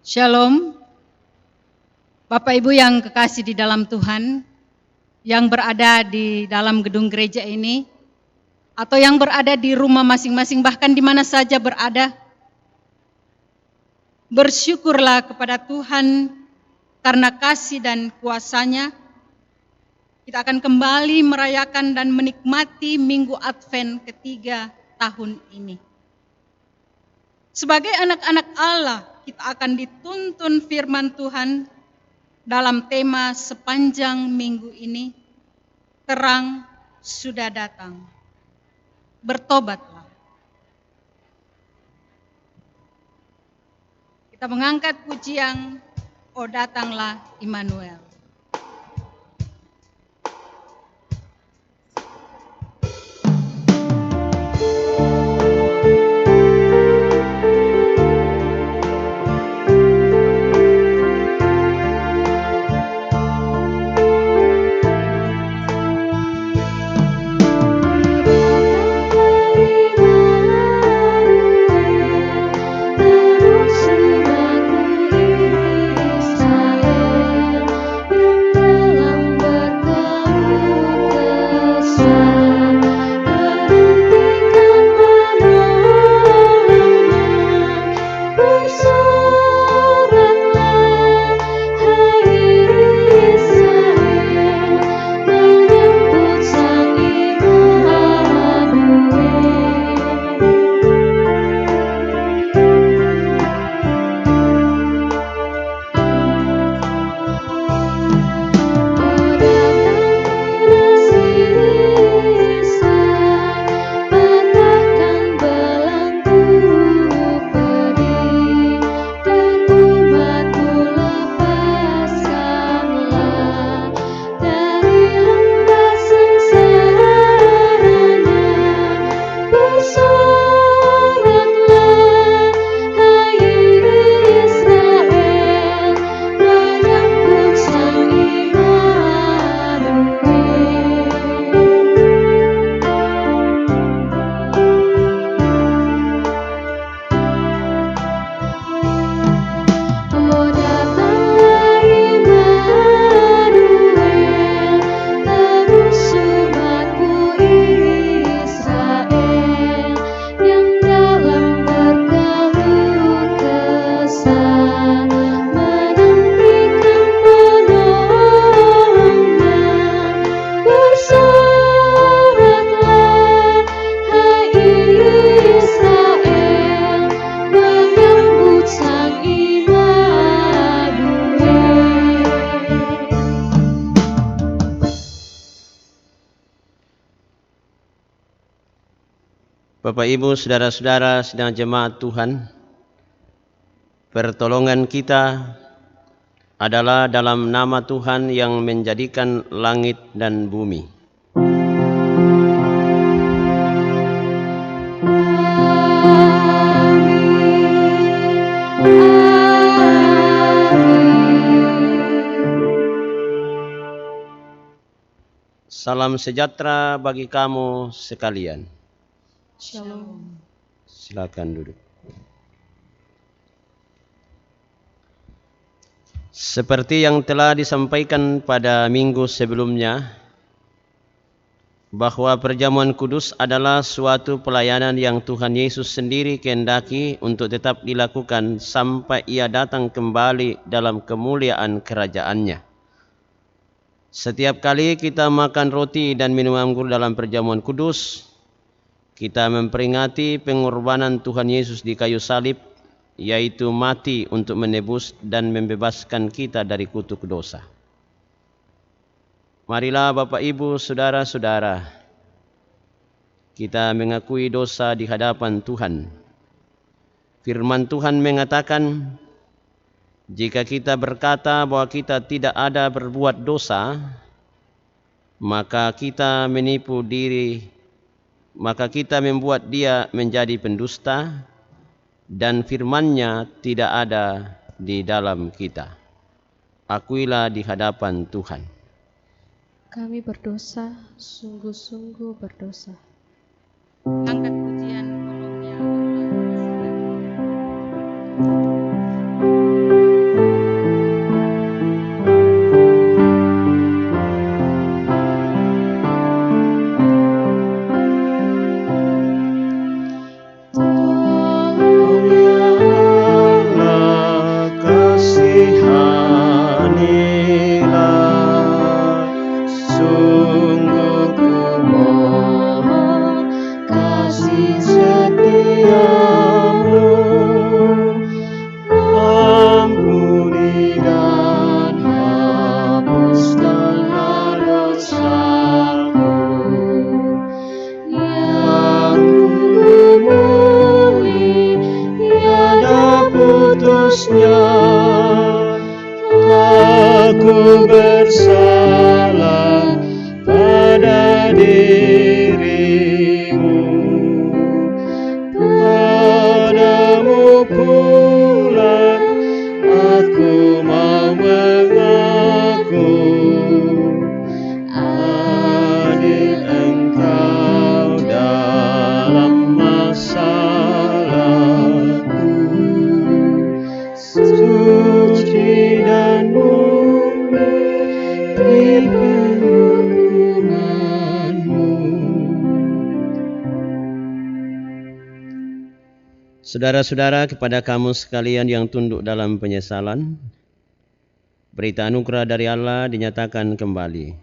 Shalom, Bapak Ibu yang kekasih di dalam Tuhan, yang berada di dalam gedung gereja ini, atau yang berada di rumah masing-masing, bahkan di mana saja berada, bersyukurlah kepada Tuhan karena kasih dan kuasa-Nya. Kita akan kembali merayakan dan menikmati Minggu Advent ketiga tahun ini. Sebagai anak-anak Allah, kita akan dituntun firman Tuhan dalam tema sepanjang minggu ini, terang sudah datang. Bertobatlah. Kita mengangkat pujian, "Oh datanglah Immanuel." Bapak Ibu, saudara-saudara sedang jemaat Tuhan, pertolongan kita adalah dalam nama Tuhan yang menjadikan langit dan bumi. Salam sejahtera bagi kamu sekalian. Shalom. Silakan duduk. Seperti yang telah disampaikan pada minggu sebelumnya, bahwa perjamuan kudus adalah suatu pelayanan yang Tuhan Yesus sendiri kehendaki untuk tetap dilakukan sampai Ia datang kembali dalam kemuliaan kerajaan-Nya. Setiap kali kita makan roti dan minum anggur dalam perjamuan kudus, kita memperingati pengorbanan Tuhan Yesus di kayu salib, yaitu mati untuk menebus dan membebaskan kita dari kutuk dosa. Marilah Bapak Ibu, saudara-saudara, kita mengakui dosa di hadapan Tuhan. Firman Tuhan mengatakan, jika kita berkata bahwa kita tidak ada berbuat dosa, maka kita menipu diri, maka kita membuat Dia menjadi pendusta, dan firman-Nya tidak ada di dalam kita. Akuilah di hadapan Tuhan. Kami berdosa, sungguh-sungguh berdosa. Angkat pujian, tolong ya Allah. dirimu, padamu pula aku mau mengaku, adil Engkau dalam masalahku, suci dan murni di hukuman-Mu. Saudara-saudara, kepada kamu sekalian yang tunduk dalam penyesalan, berita anugerah dari Allah dinyatakan kembali.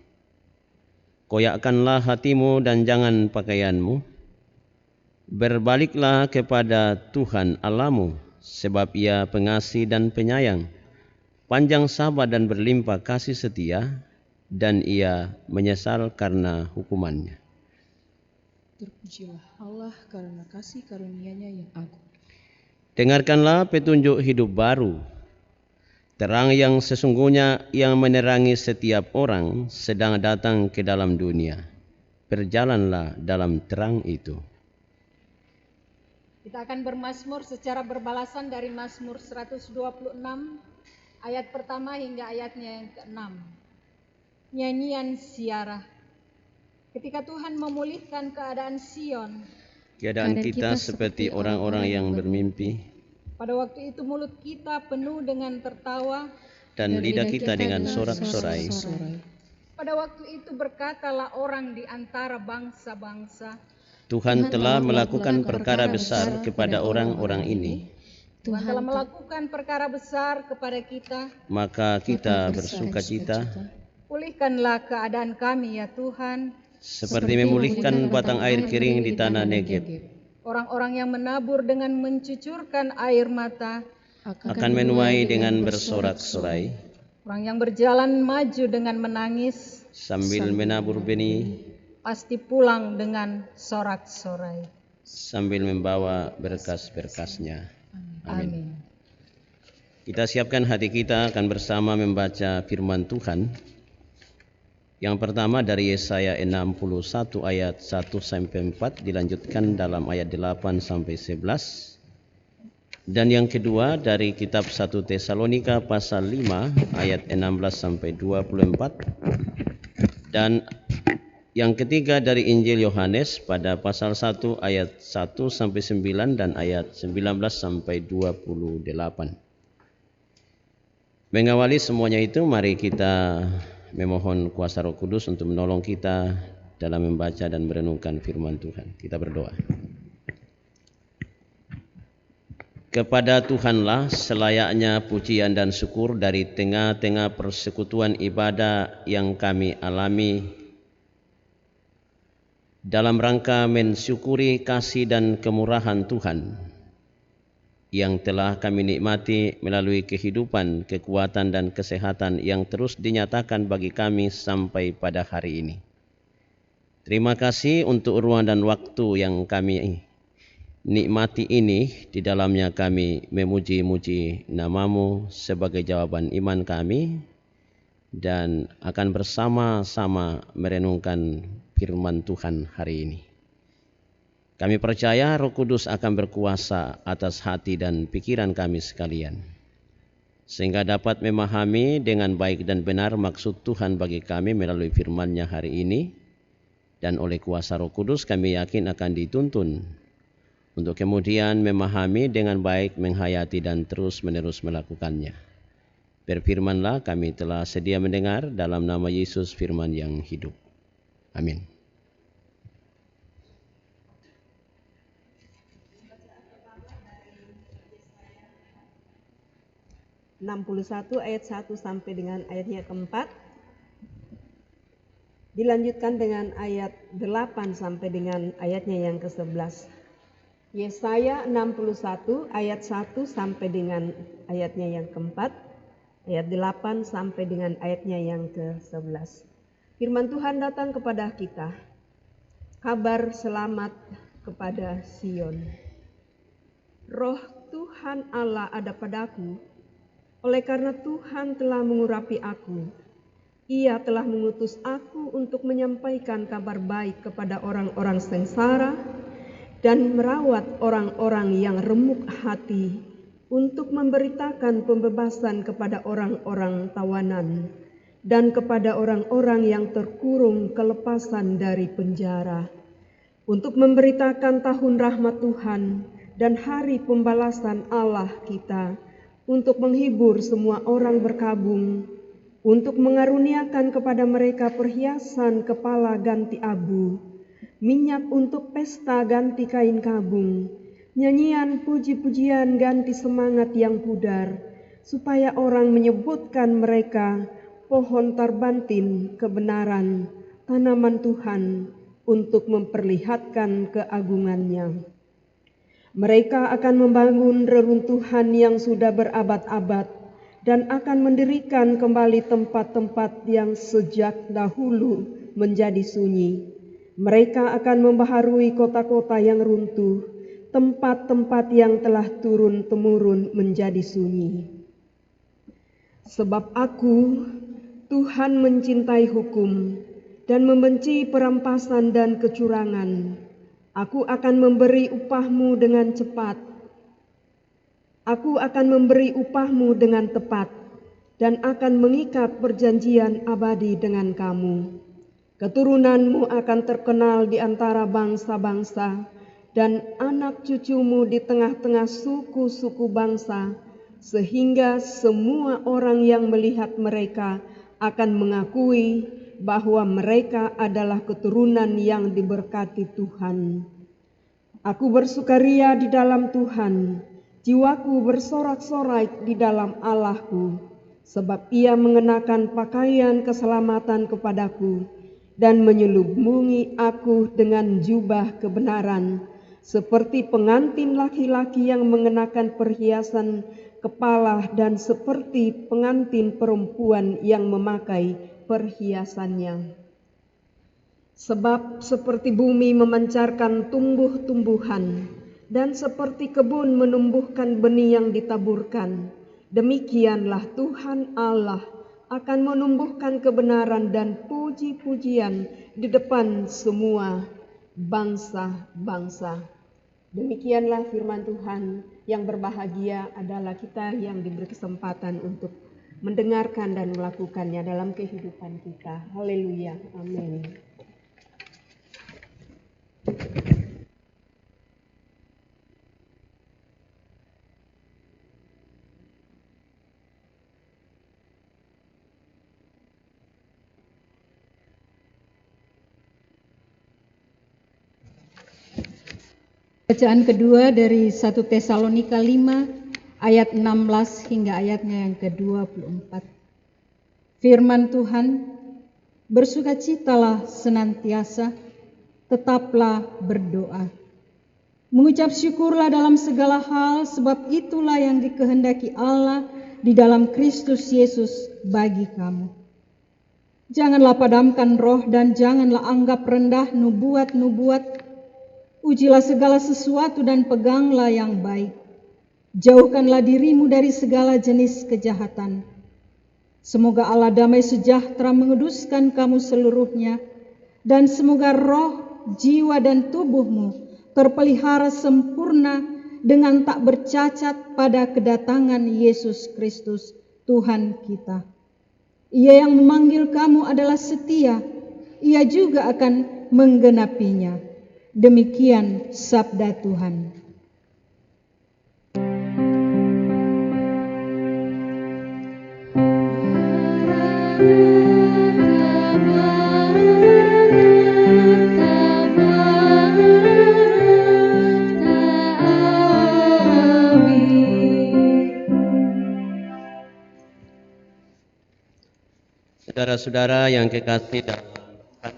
Koyakkanlah hatimu dan jangan pakaianmu. Berbaliklah kepada Tuhan Allahmu, sebab Ia pengasih dan penyayang, panjang sabar dan berlimpah kasih setia, dan Ia menyesal karena hukumannya. Terpujilah Allah karena kasih karunia-Nya yang agung. Dengarkanlah petunjuk hidup baru, terang yang sesungguhnya yang menerangi setiap orang sedang datang ke dalam dunia. Berjalanlah dalam terang itu. Kita akan bermazmur secara berbalasan dari Mazmur 126 ayat pertama hingga ayatnya yang ke-6. Nyanyian ziarah. Ketika Tuhan memulihkan keadaan Sion, Keadaan kita seperti orang-orang yang bermimpi, pada waktu itu mulut kita penuh dengan tertawa, dan lidah kita dengan sorak-sorai. pada waktu itu berkatalah orang di antara bangsa-bangsa, Tuhan telah melakukan perkara besar kepada orang-orang ini, Tuhan telah melakukan perkara besar kepada kita, maka kita bersukacita, pulihkanlah keadaan kami ya Tuhan. seperti memulihkan batang air kering di tanah Negeb. Orang-orang yang menabur dengan mencucurkan air mata, Akan menuai dengan bersorak-sorai, orang yang berjalan maju dengan menangis, sambil menabur benih, pasti pulang dengan sorak-sorai. sambil membawa berkas-berkasnya. Amin. Amin. Kita siapkan hati kita akan bersama membaca firman Tuhan. Yang pertama dari Yesaya 61 ayat 1 sampai 4, dilanjutkan dalam ayat 8 sampai 11. Dan yang kedua dari kitab 1 Tesalonika pasal 5 ayat 16 sampai 24. Dan yang ketiga dari Injil Yohanes pada pasal 1 ayat 1 sampai 9 dan ayat 19 sampai 28. Mengawali semuanya itu, mari kita memohon kuasa Roh Kudus untuk menolong kita dalam membaca dan merenungkan firman Tuhan. Kita berdoa. Kepada Tuhanlah selayaknya pujian dan syukur dari tengah-tengah persekutuan ibadah yang kami alami dalam rangka mensyukuri kasih dan kemurahan Tuhan yang telah kami nikmati melalui kehidupan, kekuatan dan kesehatan yang terus dinyatakan bagi kami sampai pada hari ini. Terima kasih untuk ruang dan waktu yang kami nikmati ini, di dalamnya kami memuji-muji nama-Mu sebagai jawaban iman kami dan akan bersama-sama merenungkan firman Tuhan hari ini. Kami percaya Roh Kudus akan berkuasa atas hati dan pikiran kami sekalian, sehingga dapat memahami dengan baik dan benar maksud Tuhan bagi kami melalui firman-Nya hari ini. Dan oleh kuasa Roh Kudus kami yakin akan dituntun untuk kemudian memahami dengan baik, menghayati dan terus-menerus melakukannya. Berfirmanlah, kami telah sedia mendengar, dalam nama Yesus firman yang hidup. Amin. (61) ayat 1 sampai dengan ayatnya keempat, dilanjutkan dengan ayat 8 sampai dengan ayatnya yang ke-11. Yesaya 61 ayat 1 sampai dengan ayatnya yang keempat, ayat 8 sampai dengan ayatnya yang ke-11. Firman Tuhan datang kepada kita, kabar selamat kepada Sion. Roh Tuhan Allah ada padaku, oleh karena Tuhan telah mengurapi aku. Ia telah mengutus aku untuk menyampaikan kabar baik kepada orang-orang sengsara dan merawat orang-orang yang remuk hati, untuk memberitakan pembebasan kepada orang-orang tawanan dan kepada orang-orang yang terkurung kelepasan dari penjara, untuk memberitakan tahun rahmat Tuhan dan hari pembalasan Allah kita, untuk menghibur semua orang berkabung, untuk mengaruniakan kepada mereka perhiasan kepala ganti abu, minyak untuk pesta ganti kain kabung, nyanyian puji-pujian ganti semangat yang pudar, supaya orang menyebutkan mereka pohon tarbantin kebenaran, tanaman Tuhan, untuk memperlihatkan keagungannya. Mereka akan membangun reruntuhan yang sudah berabad-abad dan akan mendirikan kembali tempat-tempat yang sejak dahulu menjadi sunyi. Mereka akan membaharui kota-kota yang runtuh, tempat-tempat yang telah turun-temurun menjadi sunyi. Sebab aku, Tuhan, mencintai hukum dan membenci perampasan dan kecurangan. Aku akan memberi upahmu dengan cepat. Aku akan memberi upahmu dengan tepat dan akan mengikat perjanjian abadi dengan kamu. Keturunanmu akan terkenal di antara bangsa-bangsa dan anak cucumu di tengah-tengah suku-suku bangsa, sehingga semua orang yang melihat mereka akan mengakui bahwa mereka adalah keturunan yang diberkati Tuhan. Aku bersukaria di dalam Tuhan, jiwaku bersorak-sorai di dalam Allahku, sebab Ia mengenakan pakaian keselamatan kepadaku dan menyelubungi aku dengan jubah kebenaran, seperti pengantin laki-laki yang mengenakan perhiasan kepala dan seperti pengantin perempuan yang memakai perhiasannya. Sebab seperti bumi memancarkan tumbuh-tumbuhan dan seperti kebun menumbuhkan benih yang ditaburkan, demikianlah Tuhan Allah akan menumbuhkan kebenaran dan puji-pujian di depan semua bangsa-bangsa. Demikianlah firman Tuhan. Yang berbahagia adalah kita yang diberi kesempatan untuk mendengarkan dan melakukannya dalam kehidupan kita. Haleluya, amin. Bacaan kedua dari 1 Tesalonika 5 ayat 16 hingga ayatnya yang ke-24. Firman Tuhan, bersukacitalah senantiasa, tetaplah berdoa. Mengucap syukurlah dalam segala hal, sebab itulah yang dikehendaki Allah di dalam Kristus Yesus bagi kamu. Janganlah padamkan roh dan janganlah anggap rendah nubuat-nubuat. Ujilah segala sesuatu dan peganglah yang baik. Jauhkanlah dirimu dari segala jenis kejahatan. Semoga Allah damai sejahtera menguduskan kamu seluruhnya, dan semoga roh, jiwa dan tubuhmu terpelihara sempurna dengan tak bercacat pada kedatangan Yesus Kristus Tuhan kita. Ia yang memanggil kamu adalah setia, Ia juga akan menggenapinya. Demikian sabda Tuhan. Saudara-saudara yang kekasih dalam Tuhan,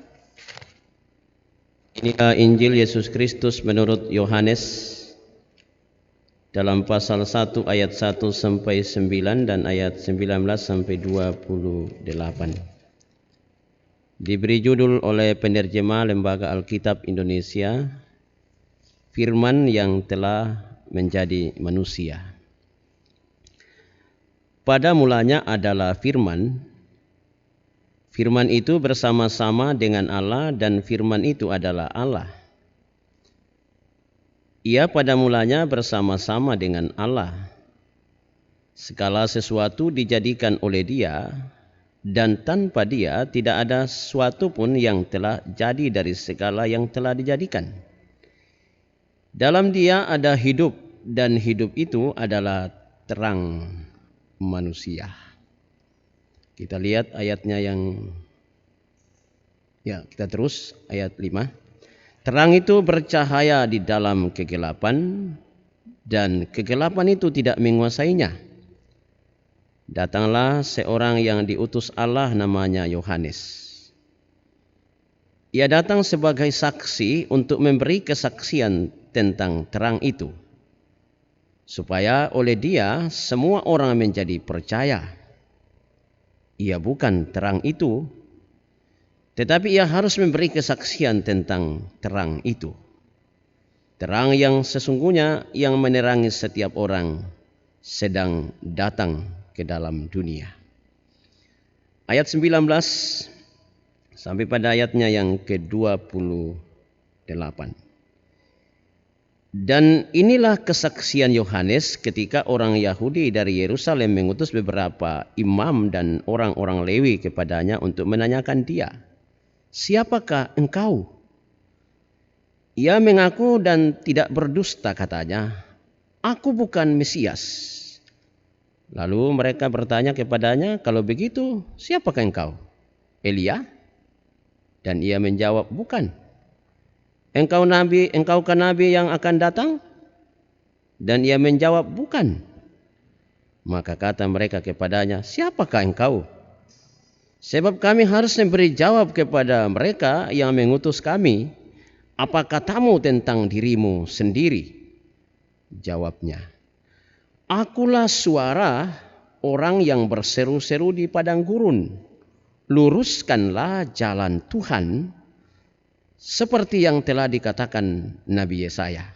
inilah Injil Yesus Kristus menurut Yohanes dalam pasal 1 ayat 1 sampai 9 dan ayat 19 sampai 28. Diberi judul oleh penerjemah Lembaga Alkitab Indonesia, Firman yang telah menjadi manusia. Pada mulanya adalah Firman. Firman itu bersama-sama dengan Allah dan firman itu adalah Allah. Ia pada mulanya bersama-sama dengan Allah. Segala sesuatu dijadikan oleh Dia, dan tanpa Dia tidak ada sesuatu pun yang telah jadi dari segala yang telah dijadikan. Dalam Dia ada hidup, dan hidup itu adalah terang manusia. Kita lihat ayatnya kita terus ayat 5. Terang itu bercahaya di dalam kegelapan, dan kegelapan itu tidak menguasainya. Datanglah seorang yang diutus Allah, namanya Yohanes. Ia datang sebagai saksi untuk memberi kesaksian tentang terang itu, supaya oleh Dia semua orang menjadi percaya. Ia bukan terang itu, tetapi ia harus memberi kesaksian tentang terang itu. Terang yang sesungguhnya yang menerangi setiap orang sedang datang ke dalam dunia. Ayat 19 sampai pada ayatnya yang ke-28. Dan inilah kesaksian Yohanes ketika orang Yahudi dari Yerusalem mengutus beberapa imam dan orang-orang Lewi kepadanya untuk menanyakan dia, "Siapakah engkau?" Ia mengaku dan tidak berdusta, katanya, "Aku bukan Mesias." Lalu mereka bertanya kepadanya, "Kalau begitu, siapakah engkau? Elia?" Dan ia menjawab, "Bukan." Engkaukah nabi yang akan datang?" Dan ia menjawab, "Bukan." Maka kata mereka kepadanya, "Siapakah engkau? Sebab kami harus memberi jawab kepada mereka yang mengutus kami. Apa katamu tentang dirimu sendiri?" Jawabnya, "Akulah suara orang yang berseru-seru di padang gurun. Luruskanlah jalan Tuhan, seperti yang telah dikatakan Nabi Yesaya."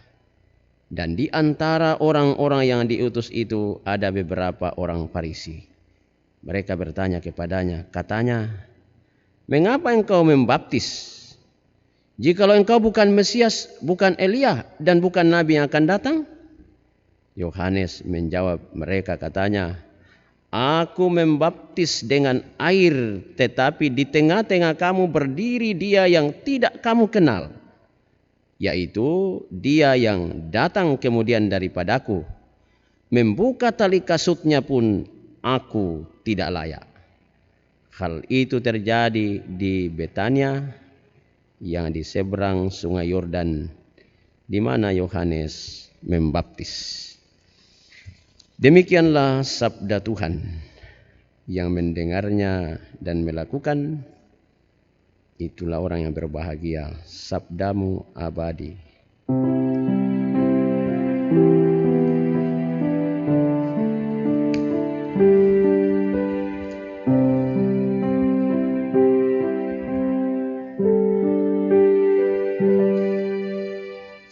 Dan di antara orang-orang yang diutus itu ada beberapa orang Farisi. Mereka bertanya kepadanya, katanya, "Mengapa engkau membaptis? Jikalau engkau bukan Mesias, bukan Elia, dan bukan Nabi yang akan datang?" Yohanes menjawab mereka, katanya, "Aku membaptis dengan air, tetapi di tengah-tengah kamu berdiri Dia yang tidak kamu kenal, yaitu Dia yang datang kemudian daripadaku. Membuka tali kasutnya pun aku tidak layak." Hal itu terjadi di Betania yang di seberang Sungai Yordan, di mana Yohanes membaptis. Demikianlah sabda Tuhan. Yang mendengarnya dan melakukan, itulah orang yang berbahagia. Sabdamu abadi.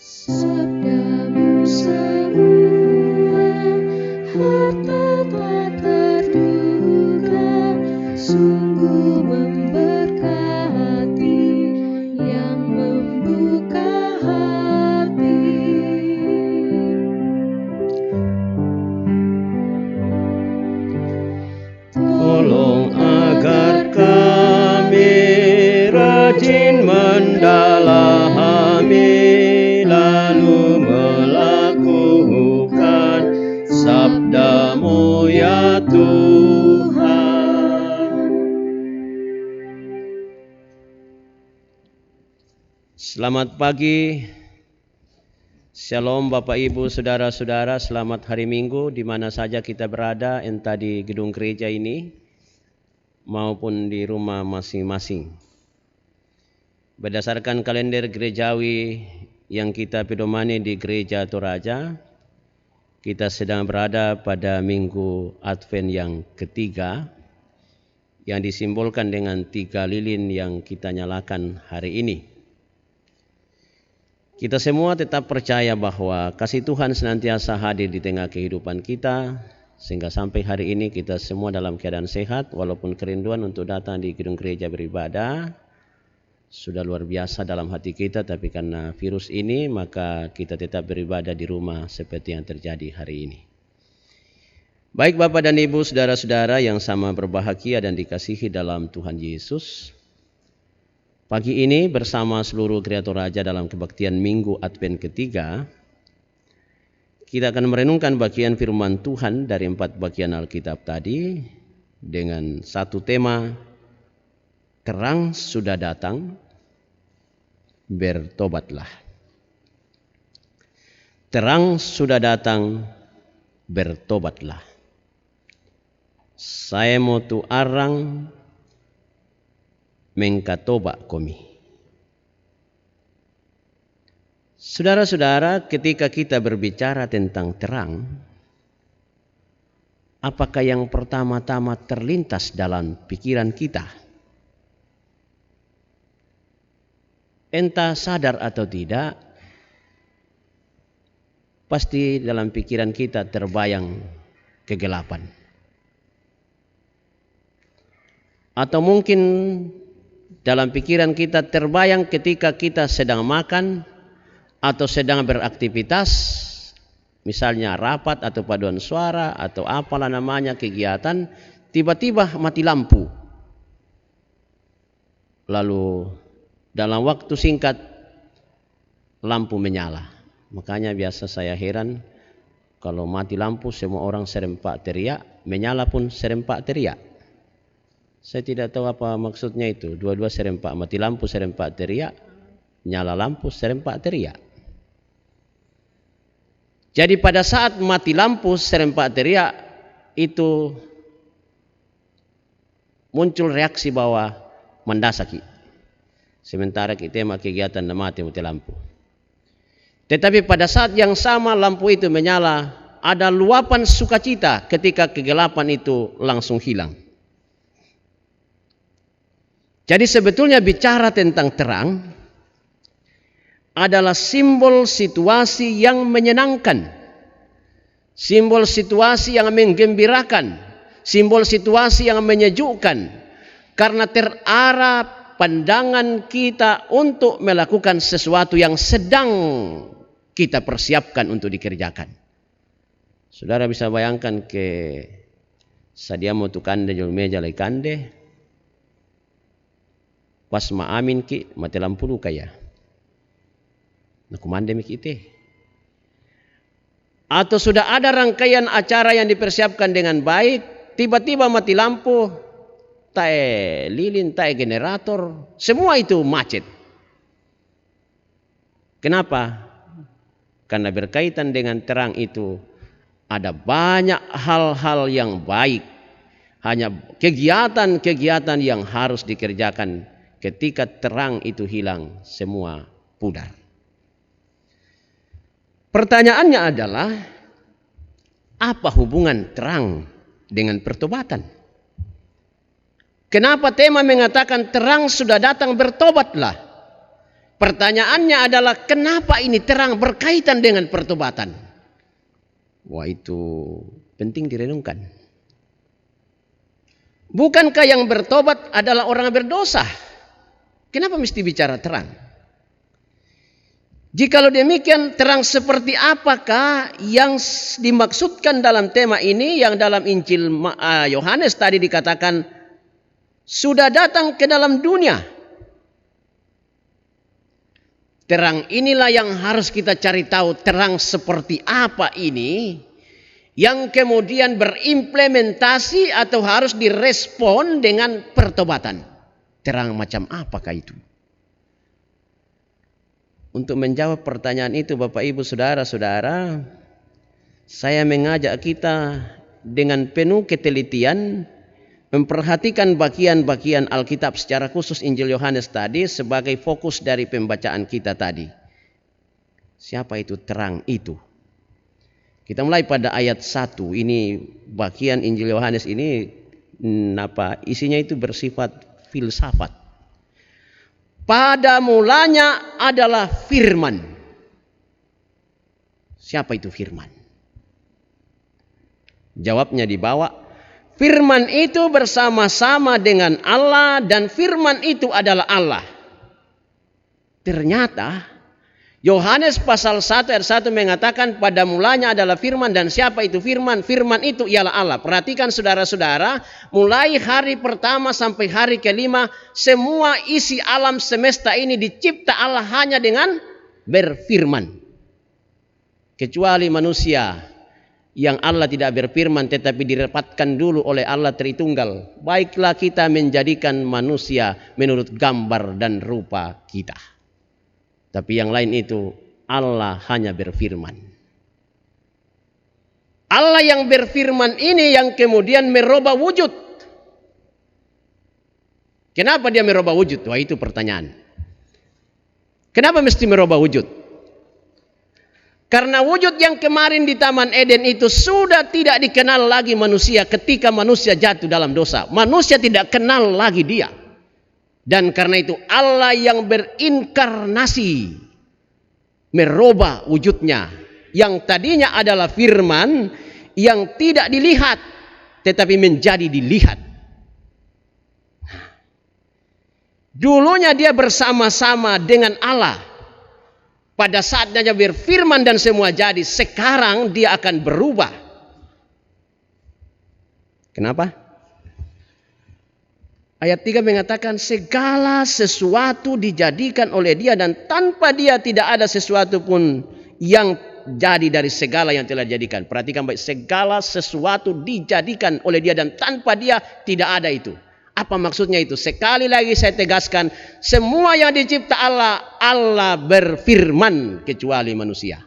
Sabdamu semua harta tak terduga, sungguh memberkati yang membuka hati. Tolong agar kami rajin mendalami, lalu melakukan sabdamu ya Tuhan. Selamat pagi. Shalom Bapak Ibu Saudara-saudara, selamat hari Minggu di mana saja kita berada, entah di gedung gereja ini maupun di rumah masing-masing. Berdasarkan kalender gerejawi yang kita pedomani di Gereja Toraja, kita sedang berada pada minggu Advent yang ketiga, yang disimbolkan dengan 3 lilin yang kita nyalakan hari ini. Kita semua tetap percaya bahwa kasih Tuhan senantiasa hadir di tengah kehidupan kita, sehingga sampai hari ini kita semua dalam keadaan sehat, walaupun kerinduan untuk datang di gedung gereja beribadah sudah luar biasa dalam hati kita, tapi karena virus ini maka kita tetap beribadah di rumah seperti yang terjadi hari ini. Baik Bapak dan Ibu, saudara-saudara yang sama berbahagia dan dikasihi dalam Tuhan Yesus, pagi ini bersama seluruh Kreator Raja dalam kebaktian Minggu Advent ketiga, kita akan merenungkan bagian firman Tuhan dari 4 bagian Alkitab tadi dengan satu tema, terang sudah datang, bertobatlah. Terang sudah datang, bertobatlah. Saya mau tu arang mengkatoba komi. Saudara-saudara, ketika kita berbicara tentang terang, apakah yang pertama-tama terlintas dalam pikiran kita? Entah sadar atau tidak, pasti dalam pikiran kita terbayang kegelapan. Atau mungkin dalam pikiran kita terbayang ketika kita sedang makan atau sedang beraktivitas, misalnya rapat atau paduan suara atau apalah namanya kegiatan, tiba-tiba mati lampu. Lalu dalam waktu singkat lampu menyala. Makanya biasa saya heran kalau mati lampu semua orang serempak teriak, menyala pun serempak teriak. Saya tidak tahu apa maksudnya itu. Dua-dua serempak, mati lampu serempak teriak, nyala lampu serempak teriak. Jadi pada saat mati lampu serempak teriak itu muncul reaksi bahwa mendasaki. Sementara kita mah kegiatan mati lampu. Tetapi pada saat yang sama lampu itu menyala, ada luapan sukacita ketika kegelapan itu langsung hilang. Jadi sebetulnya bicara tentang terang adalah simbol situasi yang menyenangkan, simbol situasi yang menggembirakan, simbol situasi yang menyejukkan, karena terarah pandangan kita untuk melakukan sesuatu yang sedang kita persiapkan untuk dikerjakan. Saudara bisa bayangkan ke sadiamo tu kande jol meja lai kande, pas maamin ki mati lampu lu kaya na kumande mi kite, atau sudah ada rangkaian acara yang dipersiapkan dengan baik, tiba-tiba mati lampu, tae lilin, tae generator, semua itu macet. Kenapa? Karena berkaitan dengan terang itu ada banyak hal-hal yang baik, hanya kegiatan-kegiatan yang harus dikerjakan. Ketika terang itu hilang, semua pudar. Pertanyaannya adalah, apa hubungan terang dengan pertobatan? Kenapa tema mengatakan terang sudah datang, bertobatlah? Pertanyaannya adalah, kenapa ini terang berkaitan dengan pertobatan? Wah, itu penting direnungkan. Bukankah yang bertobat adalah orang yang berdosa? Kenapa mesti bicara terang? Jikalau demikian, terang seperti apakah yang dimaksudkan dalam tema ini, yang dalam Injil Yohanes tadi dikatakan sudah datang ke dalam dunia? Terang inilah yang harus kita cari tahu, terang seperti apa ini yang kemudian berimplementasi atau harus direspon dengan pertobatan. Terang macam apakah itu? Untuk menjawab pertanyaan itu, Bapak Ibu Saudara-saudara, saya mengajak kita dengan penuh ketelitian memperhatikan bagian-bagian Alkitab, secara khusus Injil Yohanes tadi sebagai fokus dari pembacaan kita tadi. Siapa itu terang itu? Kita mulai pada ayat 1. Ini bagian Injil Yohanes ini isinya itu bersifat filsafat. Pada mulanya adalah firman. Siapa itu firman? Jawabnya dibawa, firman itu bersama-sama dengan Allah dan firman itu adalah Allah. Ternyata Yohanes pasal 1 ayat 1 mengatakan pada mulanya adalah firman, dan siapa itu firman? Firman itu ialah Allah. Perhatikan saudara-saudara, mulai hari pertama sampai hari kelima, semua isi alam semesta ini dicipta Allah hanya dengan berfirman. Kecuali manusia yang Allah tidak berfirman tetapi direpatkan dulu oleh Allah Tritunggal. Baiklah kita menjadikan manusia menurut gambar dan rupa kita. Tapi yang lain itu Allah hanya berfirman. Allah yang berfirman ini yang kemudian merubah wujud. Kenapa dia merubah wujud? Wah, itu pertanyaan. Kenapa mesti merubah wujud? Karena wujud yang kemarin di Taman Eden itu sudah tidak dikenal lagi manusia ketika manusia jatuh dalam dosa. Manusia tidak kenal lagi dia. Dan karena itu Allah yang berinkarnasi merubah wujudnya. Yang tadinya adalah firman yang tidak dilihat tetapi menjadi dilihat. Dulunya dia bersama-sama dengan Allah. Pada saatnya dia berfirman dan semua jadi. Sekarang dia akan berubah. Kenapa? Ayat 3 mengatakan segala sesuatu dijadikan oleh dia dan tanpa dia tidak ada sesuatu pun yang jadi dari segala yang telah dijadikan. Perhatikan baik, segala sesuatu dijadikan oleh dia dan tanpa dia tidak ada itu. Apa maksudnya itu? Sekali lagi saya tegaskan, semua yang dicipta Allah, Allah berfirman kecuali manusia.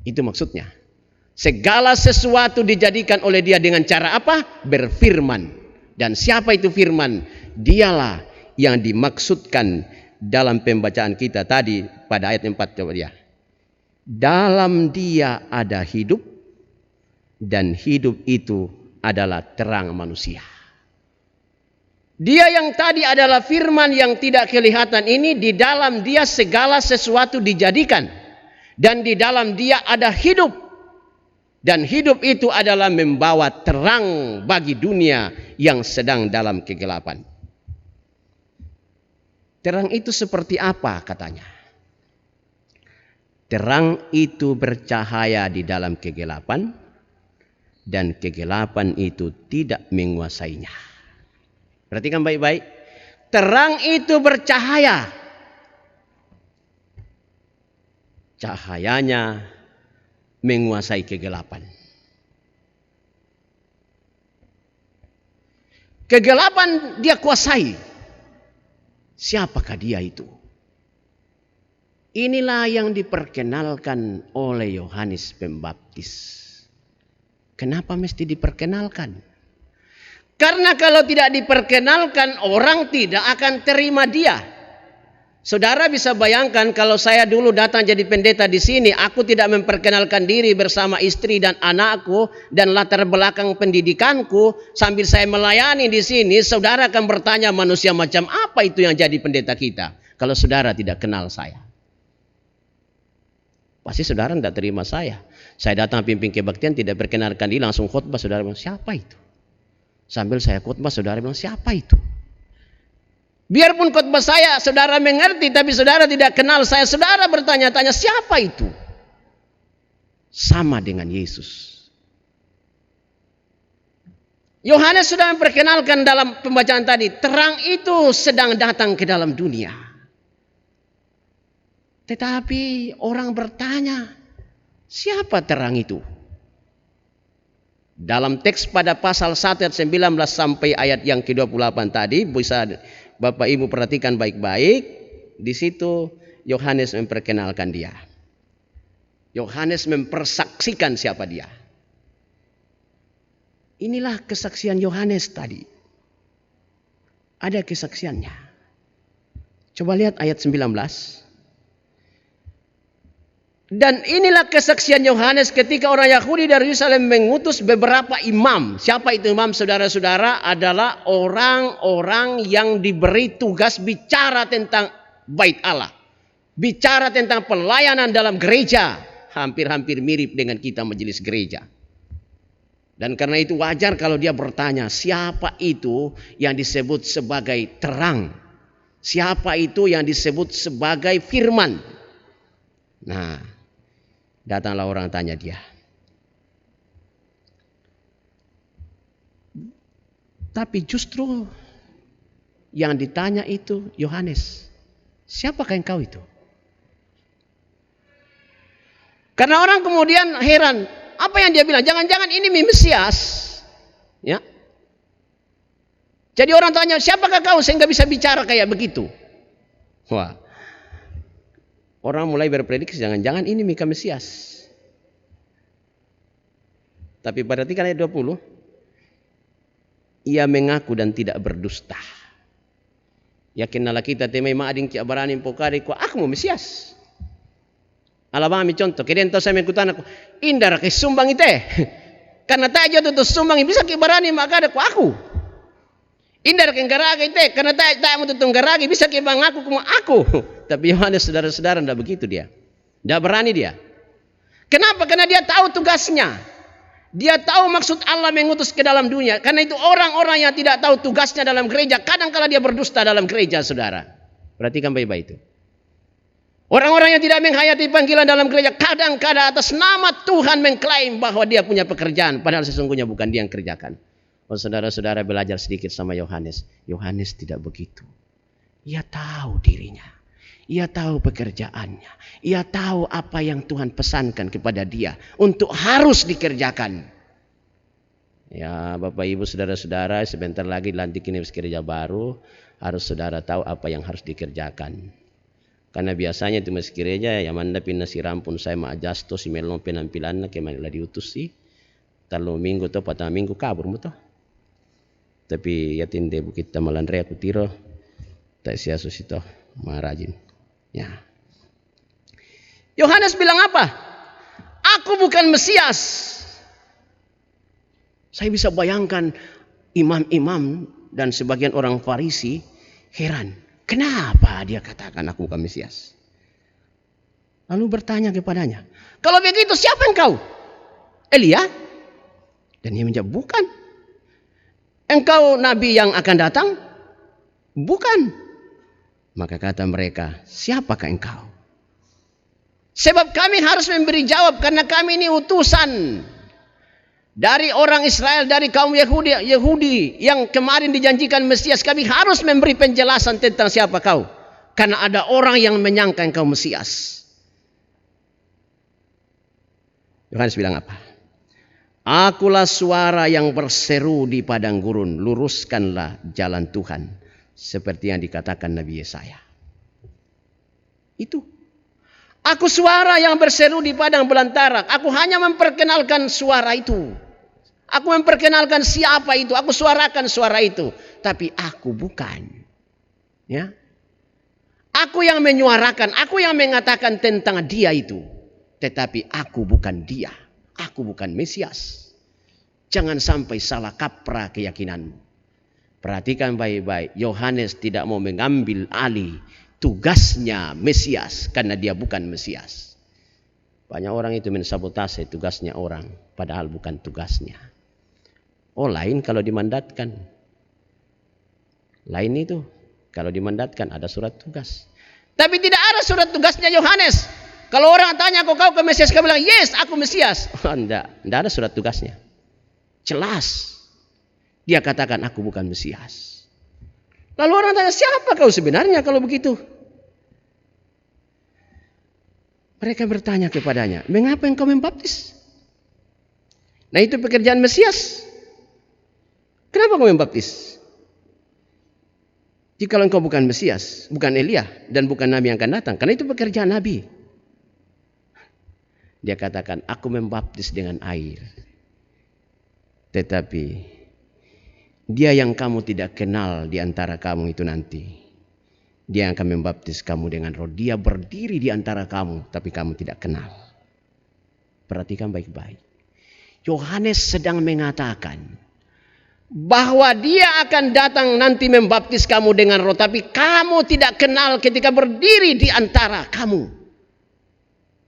Itu maksudnya. Segala sesuatu dijadikan oleh dia dengan cara apa? Berfirman. Dan siapa itu firman? Dialah yang dimaksudkan dalam pembacaan kita tadi pada ayat 4. Coba dia. Dalam dia ada hidup dan hidup itu adalah terang manusia. Dia yang tadi adalah firman yang tidak kelihatan ini, di dalam dia segala sesuatu dijadikan. Dan di dalam dia ada hidup. Dan hidup itu adalah membawa terang bagi dunia yang sedang dalam kegelapan. Terang itu seperti apa katanya? Terang itu bercahaya di dalam kegelapan dan kegelapan itu tidak menguasainya. Perhatikan baik-baik. Terang itu bercahaya. Cahayanya menguasai kegelapan. Kegelapan dia kuasai. Siapakah dia itu? Inilah yang diperkenalkan oleh Yohanes Pembaptis. Kenapa mesti diperkenalkan? Karena kalau tidak diperkenalkan, orang tidak akan terima dia. Saudara bisa bayangkan kalau saya dulu datang jadi pendeta di sini, aku tidak memperkenalkan diri bersama istri dan anakku dan latar belakang pendidikanku sambil saya melayani di sini, saudara akan bertanya manusia macam apa itu yang jadi pendeta kita kalau saudara tidak kenal saya. Pasti saudara tidak terima saya. Saya datang pimpin kebaktian tidak perkenalkan diri, langsung khotbah, saudara bilang siapa itu? Sambil saya khotbah, saudara bilang siapa itu? Biarpun khotbah saya saudara mengerti, tapi saudara tidak kenal saya, saudara bertanya-tanya siapa itu? Sama dengan Yesus. Yohanes sudah memperkenalkan dalam pembacaan tadi, terang itu sedang datang ke dalam dunia. Tetapi orang bertanya, siapa terang itu? Dalam teks pada pasal 1 ayat 19 sampai ayat yang ke-28 tadi, bisa Bapak Ibu perhatikan baik-baik. Di situ Yohanes memperkenalkan dia. Yohanes mempersaksikan siapa dia. Inilah kesaksian Yohanes tadi. Ada kesaksiannya. Coba lihat ayat 19. Dan inilah kesaksian Yohanes ketika orang Yahudi dari Yerusalem mengutus beberapa imam. Siapa itu imam, saudara-saudara? Adalah orang-orang yang diberi tugas bicara tentang bait Allah. Bicara tentang pelayanan dalam gereja. Hampir-hampir mirip dengan kita majelis gereja. Dan karena itu wajar kalau dia bertanya, siapa itu yang disebut sebagai terang? Siapa itu yang disebut sebagai firman? Nah, datanglah orang tanya dia. Tapi justru yang ditanya itu Yohanes. Siapakah engkau itu? Karena orang kemudian heran, apa yang dia bilang? Jangan-jangan ini Mesias, ya? Jadi orang tanya, siapakah kau sehingga bisa bicara kayak begitu? Wah, orang mulai berprediksi, jangan-jangan ini Mesias. Tapi perhatikan ayat 20, ia mengaku dan tidak berdusta. Yakinlah kita temai maading ki abaranin pokari ko aku Mesias. Alabami contoh, keden to sa mengkutan ako, indar kay sumbang ite. Karena tayo to sumbang bisa ki barani magada ko aku. Indar kay garagi ite, karena tayo mo tutong garagi bisa ki mangaku kuma aku. Tapi Yohanes saudara-saudara enggak begitu dia. Enggak berani dia. Kenapa? Karena dia tahu tugasnya. Dia tahu maksud Allah mengutus ke dalam dunia. Karena itu orang-orang yang tidak tahu tugasnya dalam gereja, kadang-kala dia berdusta dalam gereja, saudara. Perhatikan baik-baik itu. Orang-orang yang tidak menghayati panggilan dalam gereja, kadang-kadang atas nama Tuhan mengklaim bahwa dia punya pekerjaan, padahal sesungguhnya bukan dia yang kerjakan. Oh, saudara-saudara belajar sedikit sama Yohanes. Yohanes tidak begitu. Ia tahu dirinya. Ia tahu pekerjaannya. Ia tahu apa yang Tuhan pesankan kepada dia untuk harus dikerjakan. Ya, Bapak Ibu, saudara-saudara, sebentar lagi dilantik ini gereja baru, harus saudara tahu apa yang harus dikerjakan. Karena biasanya itu meski gereja yang manda pindah si rampun saya maajasto si melong penampilan ke manila diutus sih. Talo minggu to patang minggu kabur mo to. Tapi ya tinde bukit tamalandre aku tiro. Tak sia susito marajin. Ya. Yohanes bilang apa? Aku bukan Mesias. Saya bisa bayangkan imam-imam dan sebagian orang Farisi heran. Kenapa dia katakan aku bukan Mesias? Lalu bertanya kepadanya, kalau begitu siapa engkau? Elia? Dan dia menjawab, bukan. Engkau nabi yang akan datang? Bukan. Maka kata mereka, siapakah engkau? Sebab kami harus memberi jawab karena kami ini utusan dari orang Israel, dari kaum Yahudi yang kemarin dijanjikan Mesias. Kami harus memberi penjelasan tentang siapa kau. Karena ada orang yang menyangka engkau Mesias. Yohanes bilang apa? Akulah suara yang berseru di padang gurun, luruskanlah jalan Tuhan. Seperti yang dikatakan Nabi Yesaya. Itu. Aku suara yang berseru di padang belantara. Aku hanya memperkenalkan suara itu. Aku memperkenalkan siapa itu. Aku suarakan suara itu. Tapi aku bukan. Ya. Aku yang menyuarakan. Aku yang mengatakan tentang dia itu. Tetapi aku bukan dia. Aku bukan Mesias. Jangan sampai salah kaprah keyakinanmu. Perhatikan baik-baik. Yohanes tidak mau mengambil alih tugasnya Mesias. Karena dia bukan Mesias. Banyak orang itu mensabotase tugasnya orang. Padahal bukan tugasnya. Oh, lain kalau dimandatkan. Lain itu. Kalau dimandatkan ada surat tugas. Tapi tidak ada surat tugasnya Yohanes. Kalau orang tanya kau ke Mesias, kau bilang, yes, aku Mesias. Oh, enggak ada surat tugasnya. Jelas. Dia katakan, aku bukan Mesias. Lalu orang tanya, siapa kau sebenarnya kalau begitu? Mereka bertanya kepadanya, mengapa engkau membaptis? Nah, itu pekerjaan Mesias. Kenapa kau membaptis? Jika engkau bukan Mesias, bukan Elia, dan bukan Nabi yang akan datang. Karena itu pekerjaan Nabi. Dia katakan, aku membaptis dengan air. Tetapi, dia yang kamu tidak kenal di antara kamu itu nanti. Dia yang akan membaptis kamu dengan roh. Dia berdiri di antara kamu, tapi kamu tidak kenal. Perhatikan baik-baik. Yohanes sedang mengatakan, bahwa dia akan datang nanti membaptis kamu dengan roh. Tapi kamu tidak kenal ketika berdiri di antara kamu.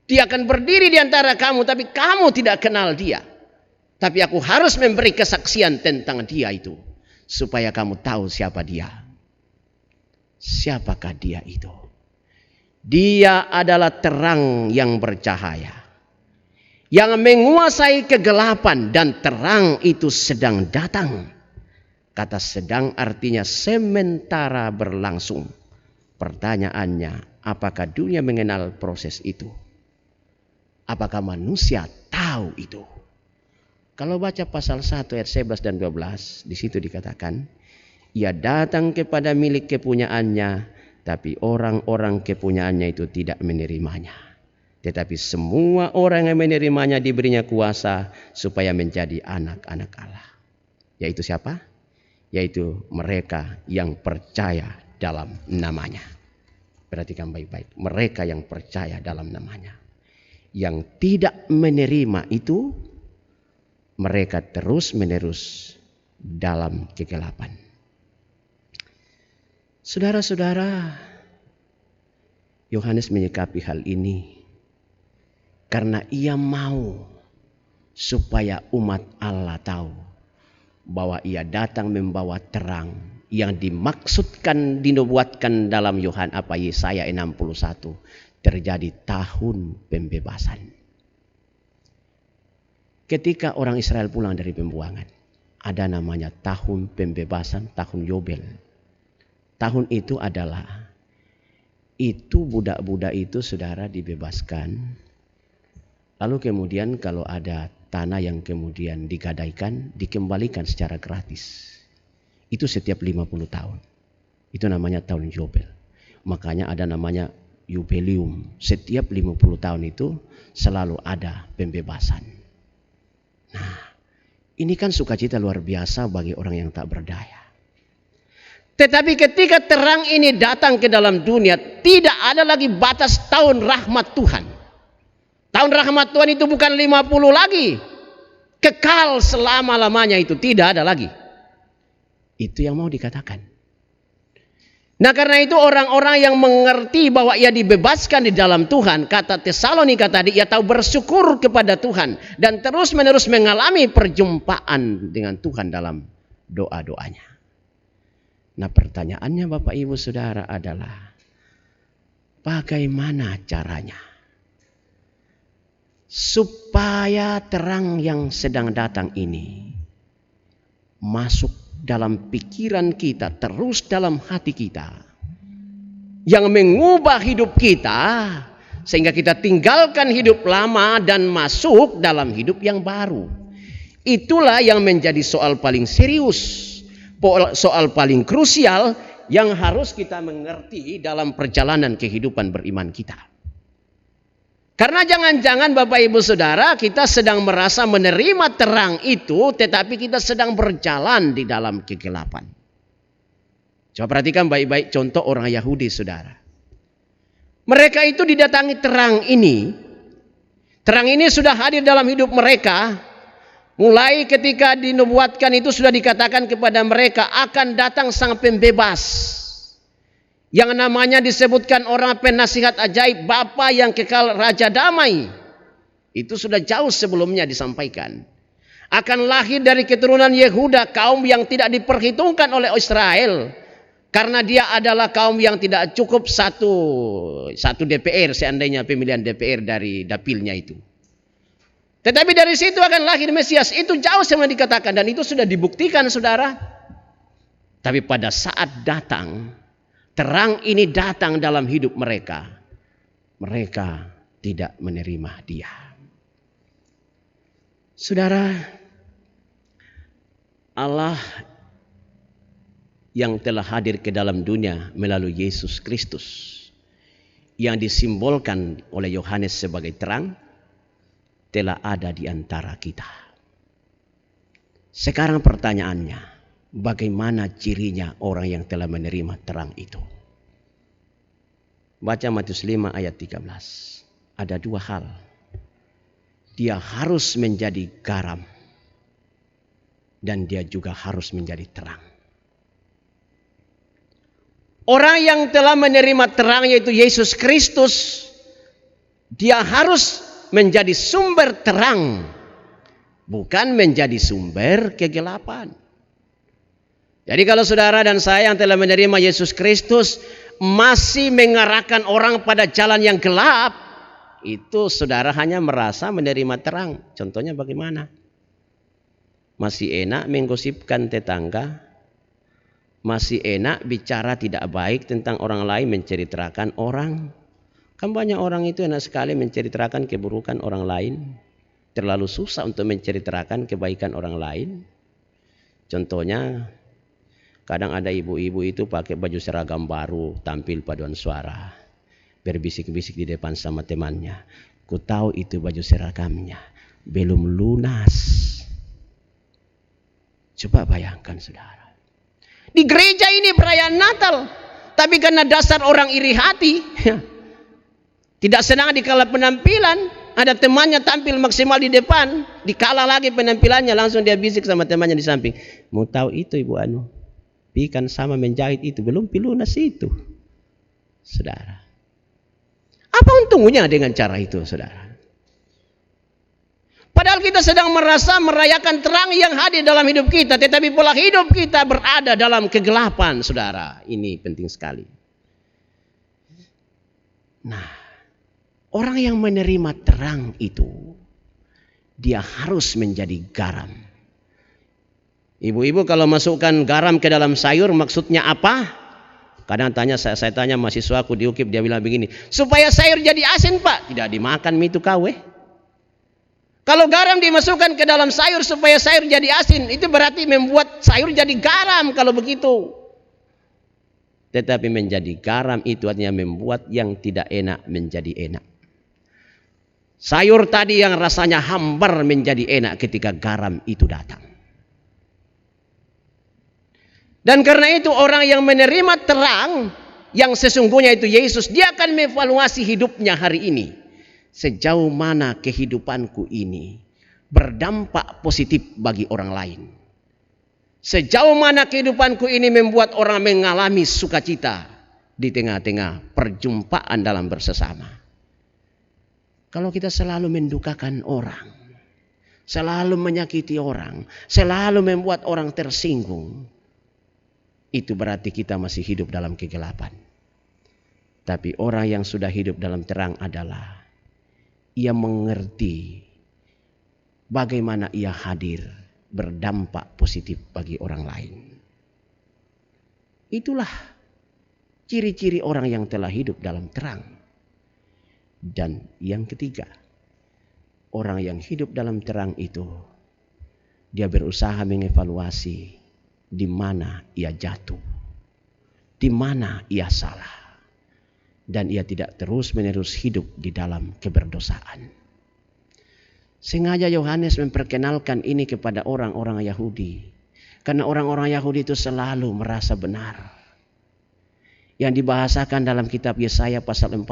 Dia akan berdiri di antara kamu, tapi kamu tidak kenal dia. Tapi aku harus memberi kesaksian tentang dia itu. Supaya kamu tahu siapa dia. Siapakah dia itu? Dia adalah terang yang bercahaya. Yang menguasai kegelapan dan terang itu sedang datang. Kata sedang artinya sementara berlangsung. Pertanyaannya, apakah dunia mengenal proses itu? Apakah manusia tahu itu? Kalau baca pasal 1 ayat 11 dan 12, di situ dikatakan, ia datang kepada milik kepunyaannya, tapi orang-orang kepunyaannya itu tidak menerimanya. Tetapi semua orang yang menerimanya diberinya kuasa supaya menjadi anak-anak Allah. Yaitu siapa? Yaitu mereka yang percaya dalam namanya. Perhatikan baik-baik. Mereka yang percaya dalam namanya. Yang tidak menerima itu, mereka terus-menerus dalam kegelapan. Saudara-saudara, Yohanes menyikapi hal ini karena ia mau supaya umat Allah tahu bahwa ia datang membawa terang yang dimaksudkan dinubuatkan dalam Yesaya 61 terjadi tahun pembebasan. Ketika orang Israel pulang dari pembuangan, ada namanya tahun pembebasan, tahun Yobel. Tahun itu adalah budak-budak itu saudara dibebaskan. Lalu kemudian kalau ada tanah yang kemudian digadaikan, dikembalikan secara gratis. Itu setiap 50 tahun. Itu namanya tahun Yobel. Makanya ada namanya Yubelium. Setiap 50 tahun itu selalu ada pembebasan. Nah, ini kan sukacita luar biasa bagi orang yang tak berdaya. Tetapi ketika terang ini datang ke dalam dunia, tidak ada lagi batas tahun rahmat Tuhan. Tahun rahmat Tuhan itu bukan 50 lagi. Kekal selama-lamanya itu tidak ada lagi. Itu yang mau dikatakan. Nah karena itu orang-orang yang mengerti bahwa ia dibebaskan di dalam Tuhan, kata Tesalonika tadi, ia tahu bersyukur kepada Tuhan. Dan terus menerus mengalami perjumpaan dengan Tuhan dalam doa-doanya. Nah pertanyaannya Bapak Ibu Saudara adalah, bagaimana caranya supaya terang yang sedang datang ini masuk dalam pikiran kita, terus dalam hati kita, yang mengubah hidup kita, sehingga kita tinggalkan hidup lama dan masuk dalam hidup yang baru. Itulah yang menjadi soal paling serius, soal paling krusial yang harus kita mengerti dalam perjalanan kehidupan beriman kita. Karena jangan-jangan Bapak Ibu Saudara kita sedang merasa menerima terang itu, tetapi kita sedang berjalan di dalam kegelapan. Coba perhatikan baik-baik contoh orang Yahudi Saudara. Mereka itu didatangi terang ini. Terang ini sudah hadir dalam hidup mereka. Mulai ketika dinubuatkan itu sudah dikatakan kepada mereka akan datang sang pembebas. Yang namanya disebutkan orang penasihat ajaib, Bapa yang kekal, Raja Damai. Itu sudah jauh sebelumnya disampaikan. Akan lahir dari keturunan Yehuda, kaum yang tidak diperhitungkan oleh Israel. Karena dia adalah kaum yang tidak cukup satu DPR, seandainya pemilihan DPR dari dapilnya itu. Tetapi dari situ akan lahir Mesias. Itu jauh sebelum dikatakan dan itu sudah dibuktikan saudara. Tapi pada saat datang, terang ini datang dalam hidup mereka. Mereka tidak menerima dia. Saudara, Allah yang telah hadir ke dalam dunia melalui Yesus Kristus, yang disimbolkan oleh Yohanes sebagai terang, telah ada di antara kita. Sekarang pertanyaannya, bagaimana cirinya orang yang telah menerima terang itu? Baca Matius 5 ayat 13. Ada dua hal. Dia harus menjadi garam dan dia juga harus menjadi terang. Orang yang telah menerima terang yaitu Yesus Kristus, dia harus menjadi sumber terang bukan menjadi sumber kegelapan. Jadi kalau saudara dan saya yang telah menerima Yesus Kristus masih mengarahkan orang pada jalan yang gelap, itu saudara hanya merasa menerima terang. Contohnya bagaimana? Masih enak menggosipkan tetangga, masih enak bicara tidak baik tentang orang lain, menceritakan orang. Kan banyak orang itu enak sekali menceritakan keburukan orang lain, terlalu susah untuk menceritakan kebaikan orang lain. Contohnya, kadang ada ibu-ibu itu pakai baju seragam baru, tampil paduan suara, berbisik-bisik di depan sama temannya. Ku tahu itu baju seragamnya belum lunas. Coba bayangkan saudara. Di gereja ini perayaan Natal, tapi karena dasar orang iri hati, tidak senang dikala penampilan, ada temannya tampil maksimal di depan, dikala lagi penampilannya, langsung dia bisik sama temannya di samping. Mau tahu itu Ibu Anu? Pikan sama menjahit itu belum pilunas itu, saudara. Apa untungnya dengan cara itu, saudara? Padahal kita sedang merasa merayakan terang yang hadir dalam hidup kita, tetapi pola hidup kita berada dalam kegelapan, saudara. Ini penting sekali. Nah, orang yang menerima terang itu, dia harus menjadi garam. Ibu-ibu kalau masukkan garam ke dalam sayur maksudnya apa? Kadang saya tanya mahasiswaku di UKIP, dia bilang begini, supaya sayur jadi asin Pak. Tidak dimakan itu kawe. Kalau garam dimasukkan ke dalam sayur supaya sayur jadi asin, itu berarti membuat sayur jadi garam kalau begitu. Tetapi menjadi garam itu artinya membuat yang tidak enak menjadi enak. Sayur tadi yang rasanya hambar menjadi enak ketika garam itu datang. Dan karena itu orang yang menerima terang yang sesungguhnya itu Yesus, dia akan mengevaluasi hidupnya hari ini. Sejauh mana kehidupanku ini berdampak positif bagi orang lain. Sejauh mana kehidupanku ini membuat orang mengalami sukacita di tengah-tengah perjumpaan dalam bersesama. Kalau kita selalu mendukakan orang, selalu menyakiti orang, selalu membuat orang tersinggung, itu berarti kita masih hidup dalam kegelapan. Tapi orang yang sudah hidup dalam terang adalah ia mengerti bagaimana ia hadir berdampak positif bagi orang lain. Itulah ciri-ciri orang yang telah hidup dalam terang. Dan yang ketiga, orang yang hidup dalam terang itu, dia berusaha mengevaluasi di mana ia jatuh, di mana ia salah. Dan ia tidak terus-menerus hidup di dalam keberdosaan. Sengaja Yohanes memperkenalkan ini kepada orang-orang Yahudi. Karena orang-orang Yahudi itu selalu merasa benar. Yang dibahasakan dalam kitab Yesaya pasal 40.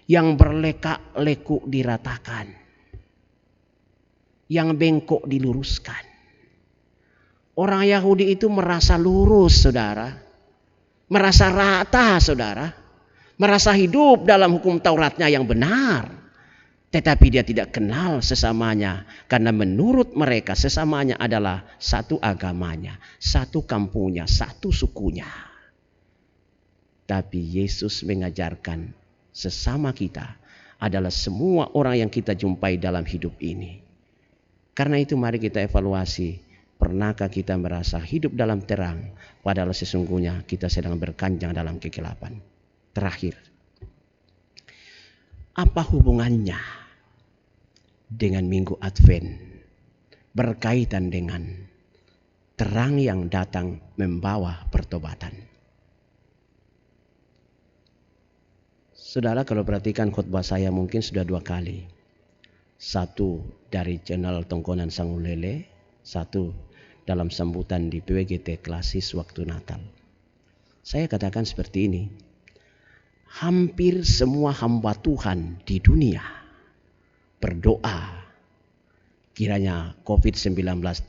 Yang berlekak-lekuk diratakan. Yang bengkok diluruskan. Orang Yahudi itu merasa lurus, saudara. Merasa rata, saudara. Merasa hidup dalam hukum Tauratnya yang benar. Tetapi dia tidak kenal sesamanya. Karena menurut mereka sesamanya adalah satu agamanya, satu kampungnya, satu sukunya. Tapi Yesus mengajarkan sesama kita adalah semua orang yang kita jumpai dalam hidup ini. Karena itu mari kita evaluasi. Pernahkah kita merasa hidup dalam terang, padahal sesungguhnya kita sedang berkanjang dalam kegelapan? Terakhir, apa hubungannya dengan Minggu Advent berkaitan dengan terang yang datang membawa pertobatan? Saudara kalau perhatikan khotbah saya mungkin sudah 2 kali. Satu dari channel Tongkonan Sangulele, satu dalam sambutan di PWGT Klasis waktu Natal. Saya katakan seperti ini. Hampir semua hamba Tuhan di dunia berdoa kiranya COVID-19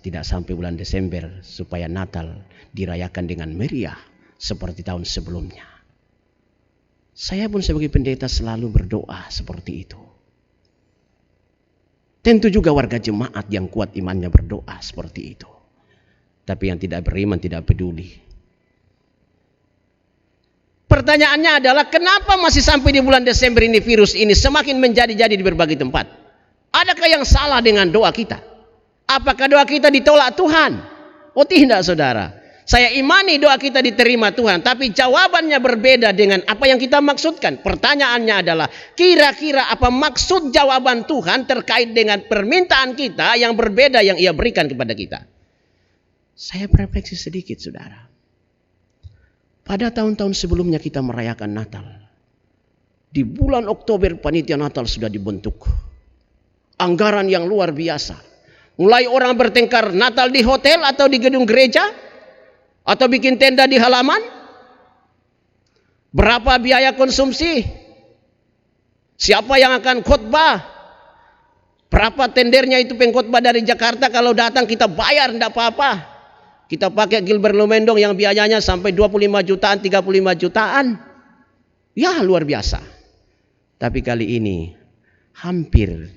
tidak sampai bulan Desember supaya Natal dirayakan dengan meriah seperti tahun sebelumnya. Saya pun sebagai pendeta selalu berdoa seperti itu. Tentu juga warga jemaat yang kuat imannya berdoa seperti itu. Tapi yang tidak beriman tidak peduli. Pertanyaannya adalah kenapa masih sampai di bulan Desember ini virus ini semakin menjadi-jadi di berbagai tempat? Adakah yang salah dengan doa kita? Apakah doa kita ditolak Tuhan? Oh tidak saudara. Saya imani doa kita diterima Tuhan, tapi jawabannya berbeda dengan apa yang kita maksudkan. Pertanyaannya adalah, kira-kira apa maksud jawaban Tuhan terkait dengan permintaan kita yang berbeda yang Ia berikan kepada kita? Saya berefleksi sedikit, saudara. Pada tahun-tahun sebelumnya kita merayakan Natal. Di bulan Oktober panitia Natal sudah dibentuk. Anggaran yang luar biasa. Mulai orang bertengkar Natal di hotel atau di gedung gereja, atau bikin tenda di halaman? Berapa biaya konsumsi? Siapa yang akan khotbah? Berapa tendernya itu pengkhotbah dari Jakarta? Kalau datang kita bayar, tidak apa-apa. Kita pakai Gilbert Lumendong yang biayanya sampai 25 jutaan, 35 jutaan. Ya luar biasa. Tapi kali ini hampir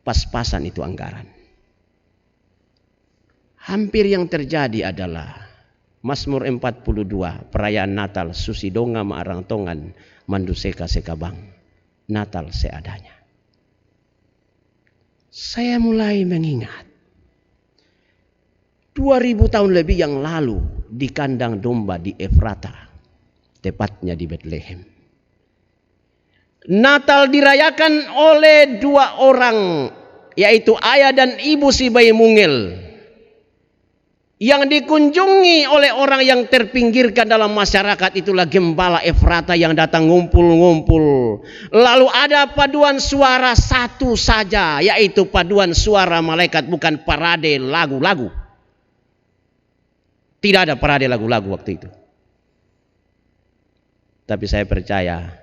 pas-pasan itu anggaran. Hampir yang terjadi adalah Mazmur 42, perayaan Natal, Susidonga Maarang Tongan, Manduseka Sekabang, Natal seadanya. Saya mulai mengingat 2000 tahun lebih yang lalu di kandang domba di Efrata, tepatnya di Bethlehem. Natal dirayakan oleh dua orang, yaitu ayah dan ibu si bayi mungil, yang dikunjungi oleh orang yang terpinggirkan dalam masyarakat. Itulah gembala Efrata yang datang ngumpul-ngumpul. Lalu ada paduan suara satu saja, yaitu paduan suara malaikat, bukan parade lagu-lagu. Tidak ada parade lagu-lagu waktu itu. Tapi saya percaya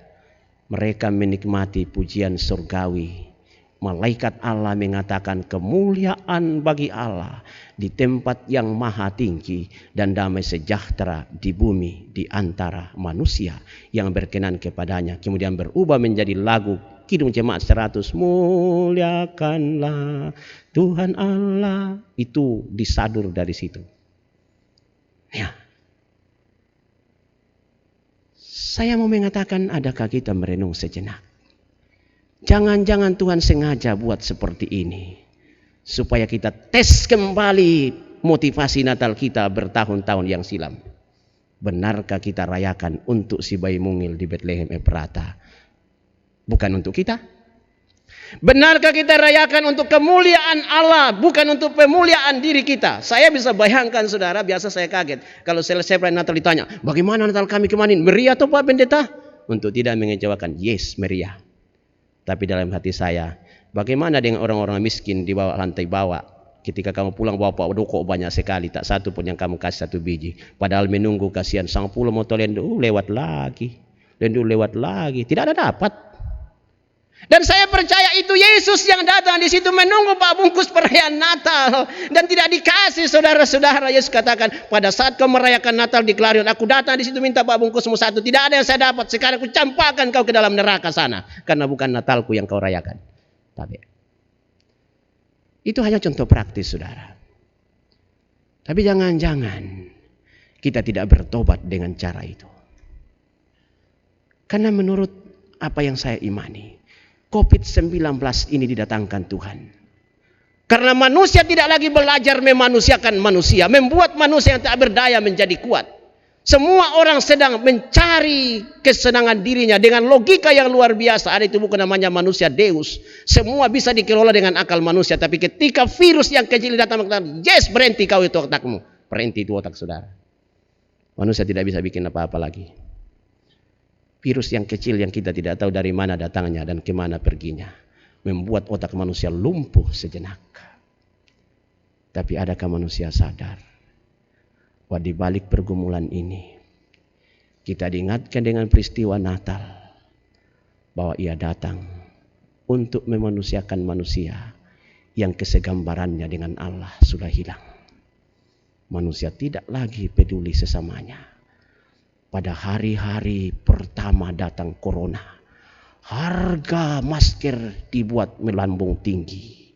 mereka menikmati pujian surgawi. Malaikat Allah mengatakan kemuliaan bagi Allah di tempat yang maha tinggi dan damai sejahtera di bumi di antara manusia yang berkenan kepadanya. Kemudian berubah menjadi lagu Kidung Jemaat 100, muliakanlah Tuhan Allah. Itu disadur dari situ. Ya. Saya mau mengatakan, adakah kita merenung sejenak? Jangan-jangan Tuhan sengaja buat seperti ini supaya kita tes kembali motivasi Natal kita bertahun-tahun yang silam. Benarkah kita rayakan untuk si bayi mungil di Bethlehem Efrata? Bukan untuk kita. Benarkah kita rayakan untuk kemuliaan Allah, bukan untuk pemuliaan diri kita? Saya bisa bayangkan saudara, biasa saya kaget kalau selesai perayaan Natal ditanya, bagaimana Natal kami kemarin? Meriah atau Pak Pendeta? Untuk tidak mengecewakan, yes meriah. Tapi dalam hati saya, bagaimana dengan orang-orang miskin di bawah lantai bawah? Ketika kamu pulang bawa doko banyak sekali, tak satu pun yang kamu kasih satu biji. Padahal menunggu kasihan sang pulau motor lendu lewat lagi. Tidak ada dapat. Dan saya percaya itu Yesus yang datang di situ menunggu Pak bungkus perayaan Natal. Dan tidak dikasih saudara-saudara. Yesus katakan, pada saat kau merayakan Natal di Klarion, aku datang di situ minta Pak bungkusmu satu. Tidak ada yang saya dapat. Sekarang aku campakkan kau ke dalam neraka sana. Karena bukan Natalku yang kau rayakan. Tapi itu hanya contoh praktis saudara. Tapi jangan-jangan kita tidak bertobat dengan cara itu. Karena menurut apa yang saya imani, COVID-19 ini didatangkan Tuhan. Karena manusia tidak lagi belajar memanusiakan manusia, membuat manusia yang tak berdaya menjadi kuat. Semua orang sedang mencari kesenangan dirinya dengan logika yang luar biasa. Ada itu buku namanya manusia Deus. Semua bisa dikelola dengan akal manusia. Tapi ketika virus yang kecil datang, yes berhenti kau itu otakmu. Berhenti itu otak saudara. Manusia tidak bisa bikin apa-apa lagi. Virus yang kecil yang kita tidak tahu dari mana datangnya dan kemana perginya. Membuat otak manusia lumpuh sejenak. Tapi adakah manusia sadar? Bahwa di balik pergumulan ini kita diingatkan dengan peristiwa Natal bahwa Ia datang untuk memanusiakan manusia yang kesegambarannya dengan Allah sudah hilang. Manusia tidak lagi peduli sesamanya. Pada hari-hari pertama datang corona, harga masker dibuat melambung tinggi.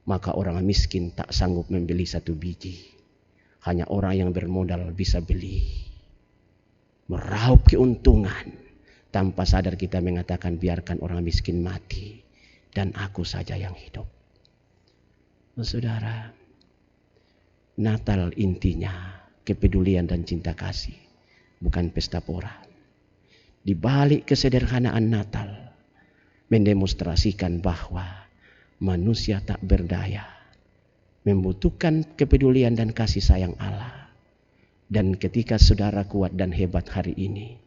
maka orang miskin tak sanggup membeli 1 biji. Hanya orang yang bermodal bisa beli. Meraup keuntungan. Tanpa sadar kita mengatakan biarkan orang miskin mati dan aku saja yang hidup. Saudara, Natal intinya kepedulian dan cinta kasih, bukan pesta pora. Di balik kesederhanaan Natal mendemonstrasikan bahwa manusia tak berdaya, membutuhkan kepedulian dan kasih sayang Allah. Dan ketika saudara kuat dan hebat hari ini,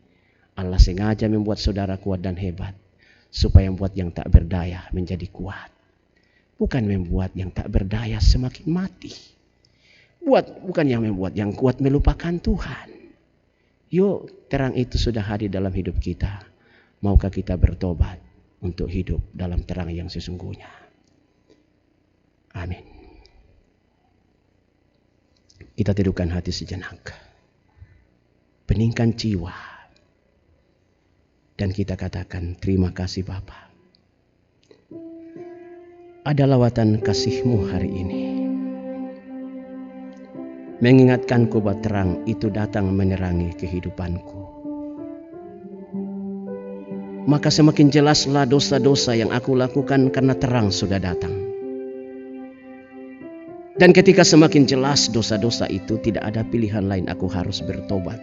Allah sengaja membuat saudara kuat dan hebat supaya membuat yang tak berdaya menjadi kuat. Bukan membuat yang tak berdaya semakin mati. Bukan yang membuat yang kuat melupakan Tuhan. Yuk, terang itu sudah hadir dalam hidup kita. Maukah kita bertobat untuk hidup dalam terang yang sesungguhnya? Amin. Kita teduhkan hati sejenak. Beningkan jiwa. Dan kita katakan terima kasih Bapa. Ada lawatan kasih-Mu hari ini. Mengingatkanku bahwa terang itu datang menerangi kehidupanku. Maka semakin jelaslah dosa-dosa yang aku lakukan karena terang sudah datang. Dan ketika semakin jelas dosa-dosa itu, tidak ada pilihan lain, aku harus bertobat.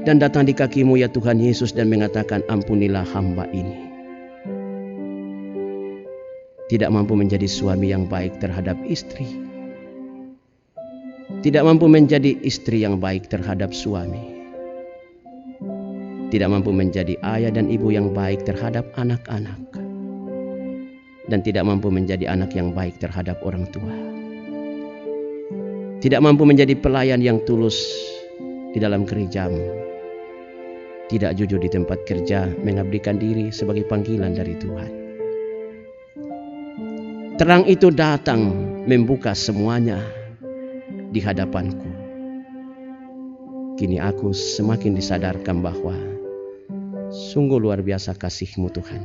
Dan datang di kaki-Mu ya Tuhan Yesus dan mengatakan ampunilah hamba ini. Tidak mampu menjadi suami yang baik terhadap istri. Tidak mampu menjadi istri yang baik terhadap suami. Tidak mampu menjadi ayah dan ibu yang baik terhadap anak-anak. Dan tidak mampu menjadi anak yang baik terhadap orang tua. Tidak mampu menjadi pelayan yang tulus di dalam gereja-Mu. Tidak jujur di tempat kerja, mengabdikan diri sebagai panggilan dari Tuhan. Terang itu datang membuka semuanya di hadapanku. Kini aku semakin disadarkan bahwa sungguh luar biasa kasih-Mu Tuhan,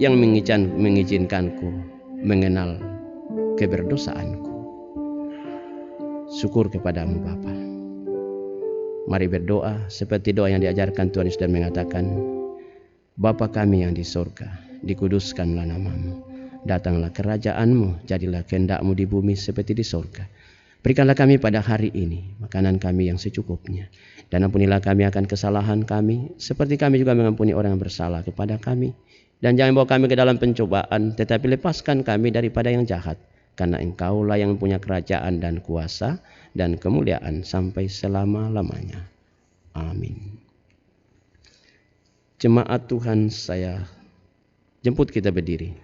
yang mengizinkanku mengenal keberdosaanku. Syukur kepada-Mu Bapa. Mari berdoa seperti doa yang diajarkan Tuhan Yesus dan mengatakan, Bapa kami yang di sorga, dikuduskanlah nama-Mu. Datanglah kerajaan-Mu, jadilah kehendak-Mu di bumi seperti di sorga. Berikanlah kami pada hari ini makanan kami yang secukupnya. Dan ampunilah kami akan kesalahan kami, seperti kami juga mengampuni orang yang bersalah kepada kami. Dan jangan bawa kami ke dalam pencobaan, tetapi lepaskan kami daripada yang jahat. Karena Engkau-lah yang punya kerajaan dan kuasa dan kemuliaan sampai selama-lamanya. Amin. Jemaat Tuhan, saya jemput kita berdiri.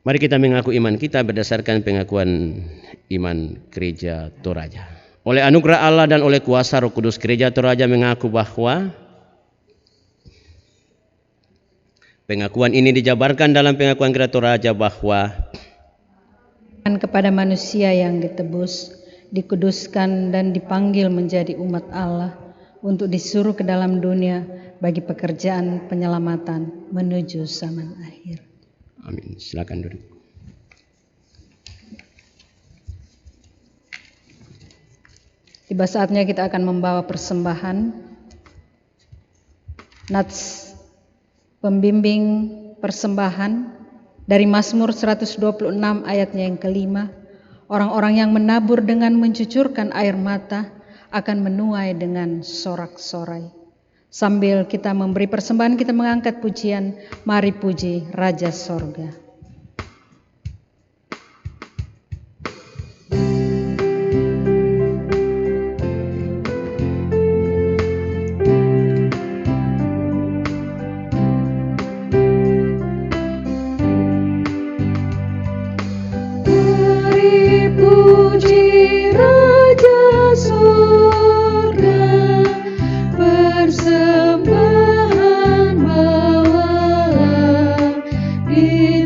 Mari kita mengaku iman kita berdasarkan pengakuan iman Gereja Toraja. Oleh anugerah Allah dan oleh kuasa Roh Kudus, Gereja Toraja mengaku bahwa pengakuan ini dijabarkan dalam pengakuan Gereja Toraja bahwa kepada manusia yang ditebus, dikuduskan dan dipanggil menjadi umat Allah untuk disuruh ke dalam dunia bagi pekerjaan penyelamatan menuju zaman akhir. Amin. Silakan duduk. Tiba saatnya kita akan membawa persembahan nats pembimbing persembahan dari Mazmur 126 ayatnya yang kelima. Orang-orang yang menabur dengan mencucurkan air mata akan menuai dengan sorak-sorai. Sambil kita memberi persembahan, kita mengangkat pujian, mari puji Raja Sorga. Mari puji Raja Sorga, persembahan bawalah di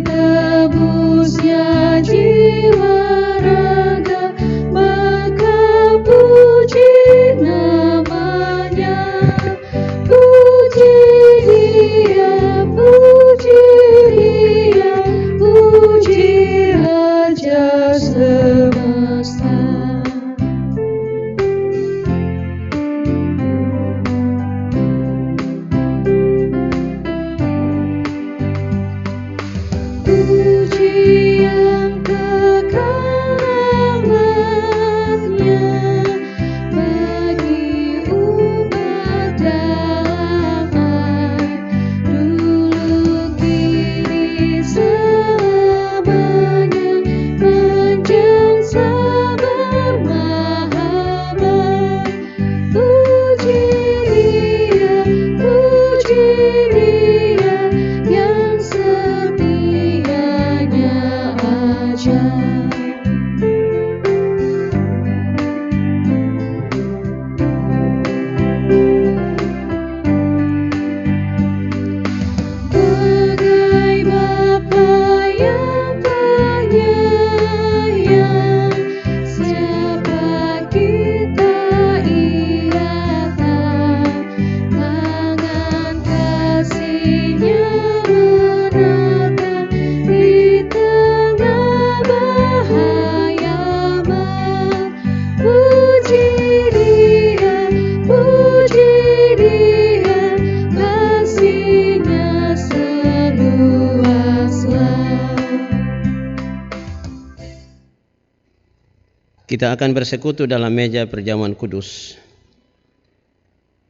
Kita akan bersekutu dalam meja perjamuan kudus.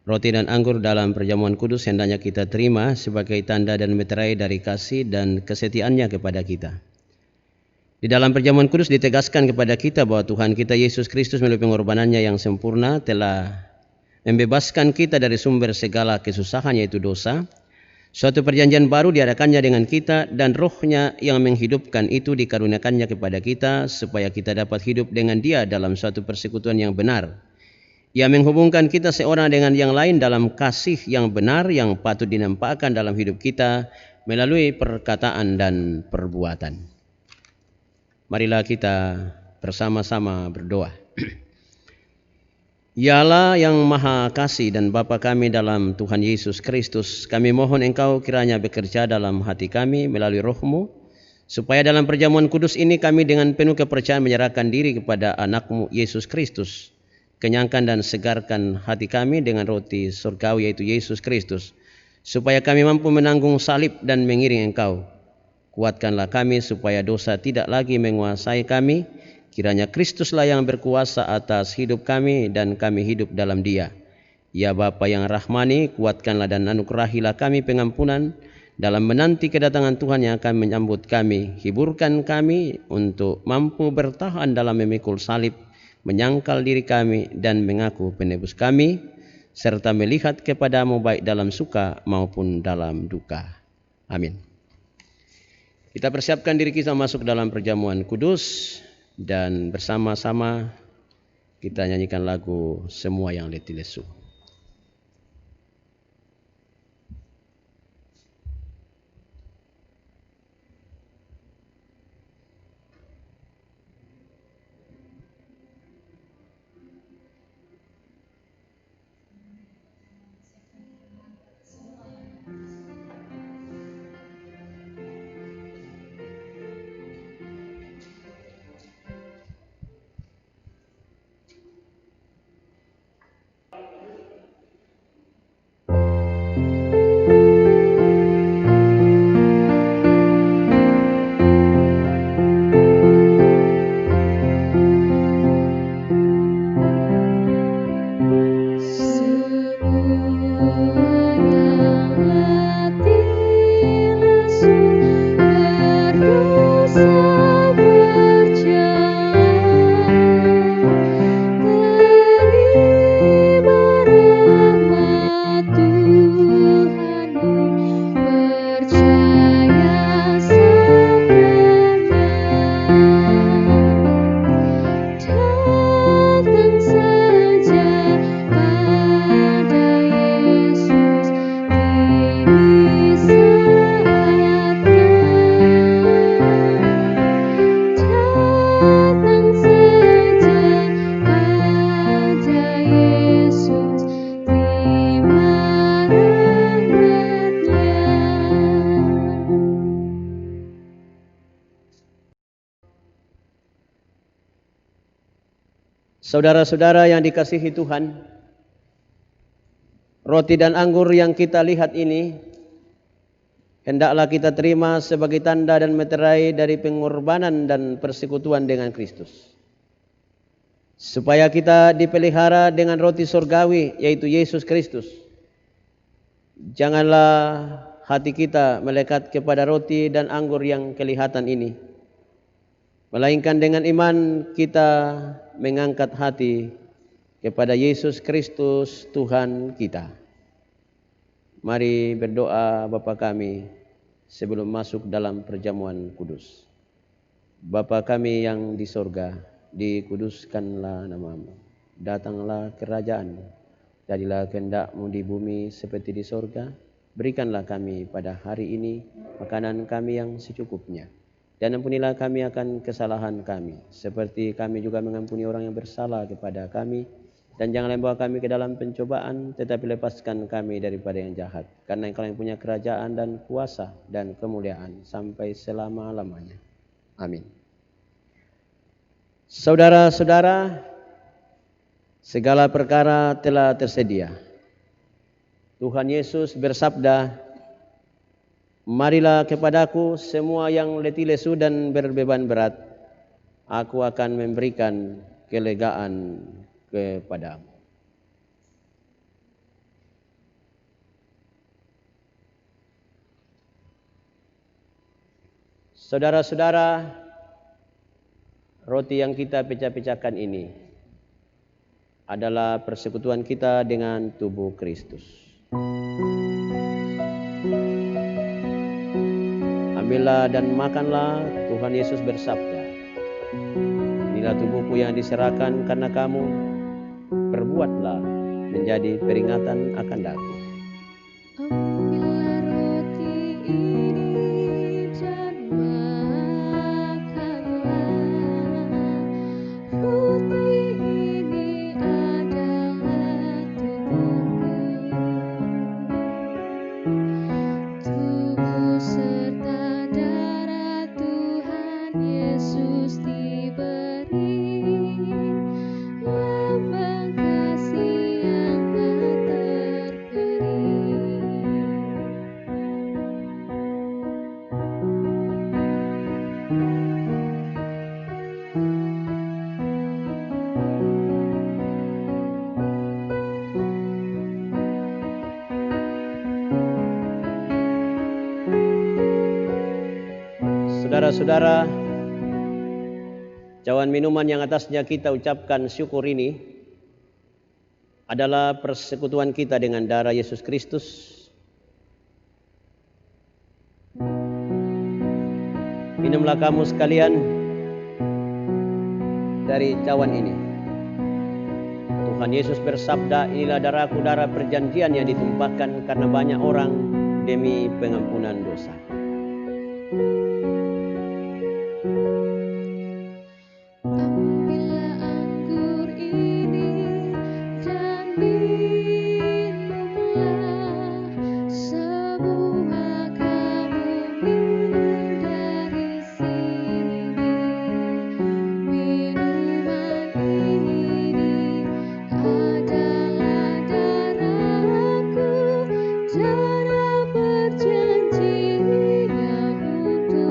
Roti dan anggur dalam perjamuan kudus hendaknya kita terima sebagai tanda dan meterai dari kasih dan kesetiaannya kepada kita. Di dalam perjamuan kudus ditegaskan kepada kita bahwa Tuhan kita Yesus Kristus melalui pengorbanannya yang sempurna telah membebaskan kita dari sumber segala kesusahan yaitu dosa. Suatu perjanjian baru diadakannya dengan kita dan rohnya yang menghidupkan itu dikaruniakannya kepada kita supaya kita dapat hidup dengan dia dalam suatu persekutuan yang benar. Ia menghubungkan kita seorang dengan yang lain dalam kasih yang benar yang patut dinampakkan dalam hidup kita melalui perkataan dan perbuatan. Marilah kita bersama-sama berdoa. Ya Allah yang Maha Kasih dan Bapa kami dalam Tuhan Yesus Kristus, kami mohon Engkau kiranya bekerja dalam hati kami melalui roh-Mu, supaya dalam perjamuan kudus ini kami dengan penuh kepercayaan menyerahkan diri kepada anak-Mu Yesus Kristus. Kenyangkan dan segarkan hati kami dengan roti surgawi yaitu Yesus Kristus, supaya kami mampu menanggung salib dan mengiring Engkau. Kuatkanlah kami supaya dosa tidak lagi menguasai kami. Kiranya Kristuslah yang berkuasa atas hidup kami dan kami hidup dalam Dia. Ya Bapa yang rahmani, kuatkanlah dan anugerahilah kami pengampunan dalam menanti kedatangan Tuhan yang akan menyambut kami. Hiburkan kami untuk mampu bertahan dalam memikul salib, menyangkal diri kami dan mengaku penebus kami, serta melihat kepadamu baik dalam suka maupun dalam duka. Amin. Kita persiapkan diri kita masuk dalam perjamuan kudus dan bersama-sama kita nyanyikan lagu Semua Yang Letih Lesu. Saudara-saudara yang dikasihi Tuhan, roti dan anggur yang kita lihat ini hendaklah kita terima sebagai tanda dan meterai dari pengorbanan dan persekutuan dengan Kristus. Supaya kita dipelihara dengan roti surgawi yaitu Yesus Kristus. Janganlah hati kita melekat kepada roti dan anggur yang kelihatan ini, melainkan dengan iman kita mengangkat hati kepada Yesus Kristus Tuhan kita. Mari berdoa Bapa kami sebelum masuk dalam perjamuan kudus. Bapa kami yang di sorga, dikuduskanlah nama-Mu. Datanglah kerajaan-Mu. Jadilah kehendak-Mu di bumi seperti di sorga. Berikanlah kami pada hari ini makanan kami yang secukupnya. Dan ampunilah kami akan kesalahan kami, seperti kami juga mengampuni orang yang bersalah kepada kami. Dan janganlah membawa kami ke dalam pencobaan, tetapi lepaskan kami daripada yang jahat. Karena Engkau yang punya kerajaan dan kuasa dan kemuliaan sampai selama-lamanya. Amin. Saudara-saudara, segala perkara telah tersedia. Tuhan Yesus bersabda, "Marilah kepadaku semua yang letih lesu dan berbeban berat, aku akan memberikan kelegaan kepadamu. Saudara-saudara, roti yang kita pecah-pecahkan ini adalah persekutuan kita dengan tubuh Kristus. Ambillah dan makanlah, Tuhan Yesus bersabda, inilah tubuhku yang diserahkan karena kamu, perbuatlah menjadi peringatan akan daku. Ambillah roti ini dan makanlah. Roti ini adalah tubuh serta darah Tuhan Yesus diberi, lambang kasih yang tak terperi. Saudara-saudara, cawan minuman yang atasnya kita ucapkan syukur ini adalah persekutuan kita dengan darah Yesus Kristus. Minumlah kamu sekalian dari cawan ini. Tuhan Yesus bersabda, inilah darahku, darah perjanjian yang ditumpahkan karena banyak orang demi pengampunan dosa. Ambillah anggur ini dan minumlah, semua kamu minum dari sini. Minuman ini adalah darahku, darah perjanjian untuk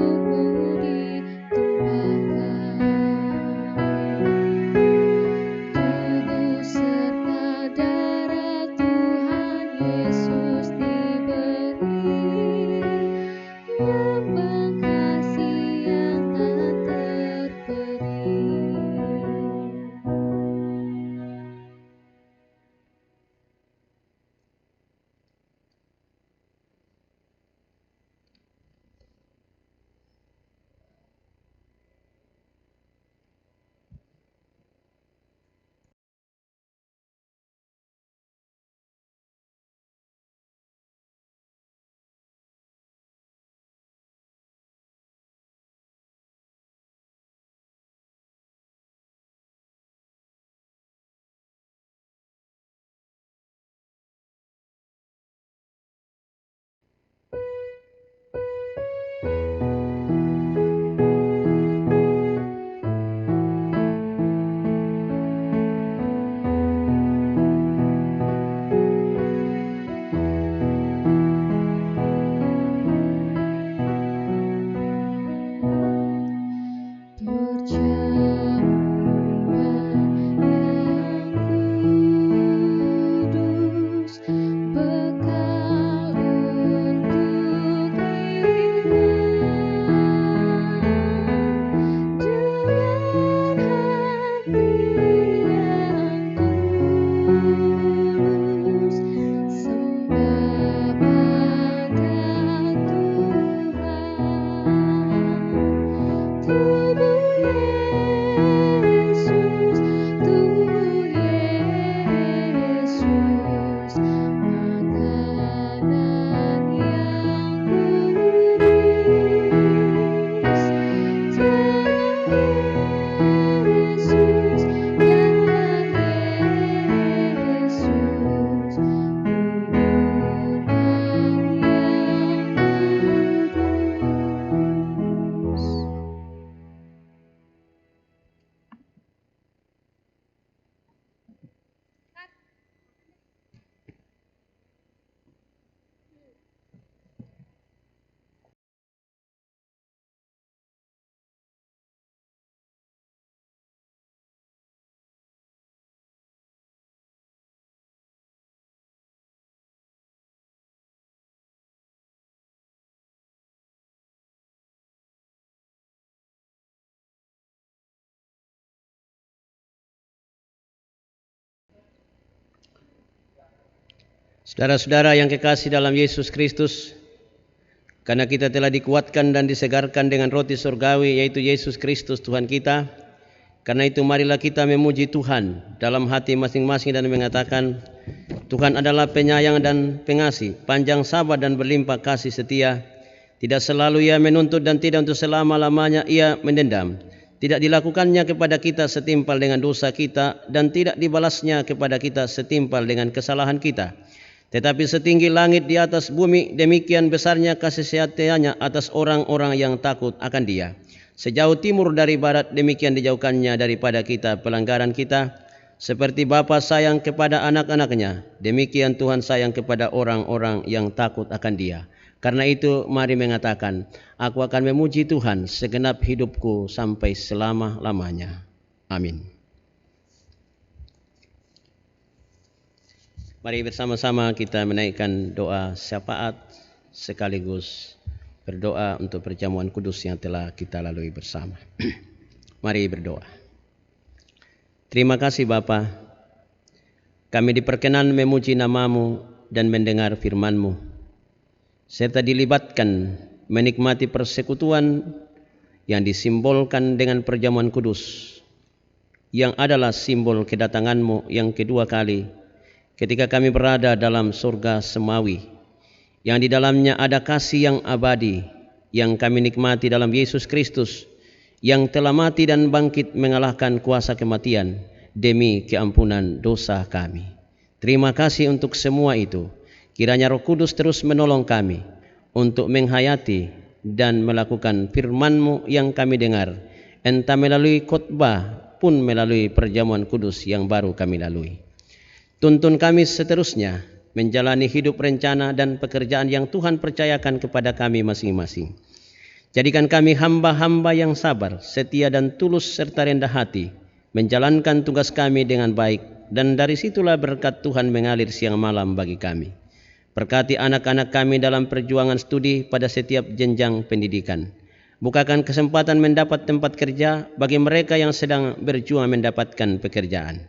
Saudara-saudara yang kekasih dalam Yesus Kristus, karena kita telah dikuatkan dan disegarkan dengan roti surgawi yaitu Yesus Kristus Tuhan kita, karena itu marilah kita memuji Tuhan dalam hati masing-masing dan mengatakan, Tuhan adalah penyayang dan pengasih, panjang sabar dan berlimpah kasih setia. Tidak selalu Ia menuntut dan tidak untuk selama-lamanya Ia mendendam. Tidak dilakukannya kepada kita setimpal dengan dosa kita dan tidak dibalasnya kepada kita setimpal dengan kesalahan kita. Tetapi setinggi langit di atas bumi, demikian besarnya kasih setianya atas orang-orang yang takut akan Dia. Sejauh timur dari barat, demikian dijauhkannya daripada kita pelanggaran kita. Seperti Bapa sayang kepada anak-anaknya, demikian Tuhan sayang kepada orang-orang yang takut akan Dia. Karena itu mari mengatakan, aku akan memuji Tuhan segenap hidupku sampai selama-lamanya. Amin. Mari bersama-sama kita menaikkan doa syafaat sekaligus berdoa untuk perjamuan kudus yang telah kita lalui bersama. Mari berdoa. Terima kasih Bapa, kami diperkenan memuji nama-Mu dan mendengar firman-Mu, serta dilibatkan menikmati persekutuan yang disimbolkan dengan perjamuan kudus, yang adalah simbol kedatangan-Mu yang kedua kali ketika kami berada dalam surga semawi, yang di dalamnya ada kasih yang abadi, yang kami nikmati dalam Yesus Kristus, yang telah mati dan bangkit mengalahkan kuasa kematian demi keampunan dosa kami. Terima kasih untuk semua itu. Kiranya Roh Kudus terus menolong kami untuk menghayati dan melakukan firman-Mu yang kami dengar, entah melalui khotbah pun melalui perjamuan kudus yang baru kami lalui. Tuntun kami seterusnya menjalani hidup rencana dan pekerjaan yang Tuhan percayakan kepada kami masing-masing. Jadikan kami hamba-hamba yang sabar, setia dan tulus serta rendah hati, menjalankan tugas kami dengan baik, dan dari situlah berkat Tuhan mengalir siang malam bagi kami. Berkati anak-anak kami dalam perjuangan studi pada setiap jenjang pendidikan. Bukakan kesempatan mendapat tempat kerja bagi mereka yang sedang berjuang mendapatkan pekerjaan.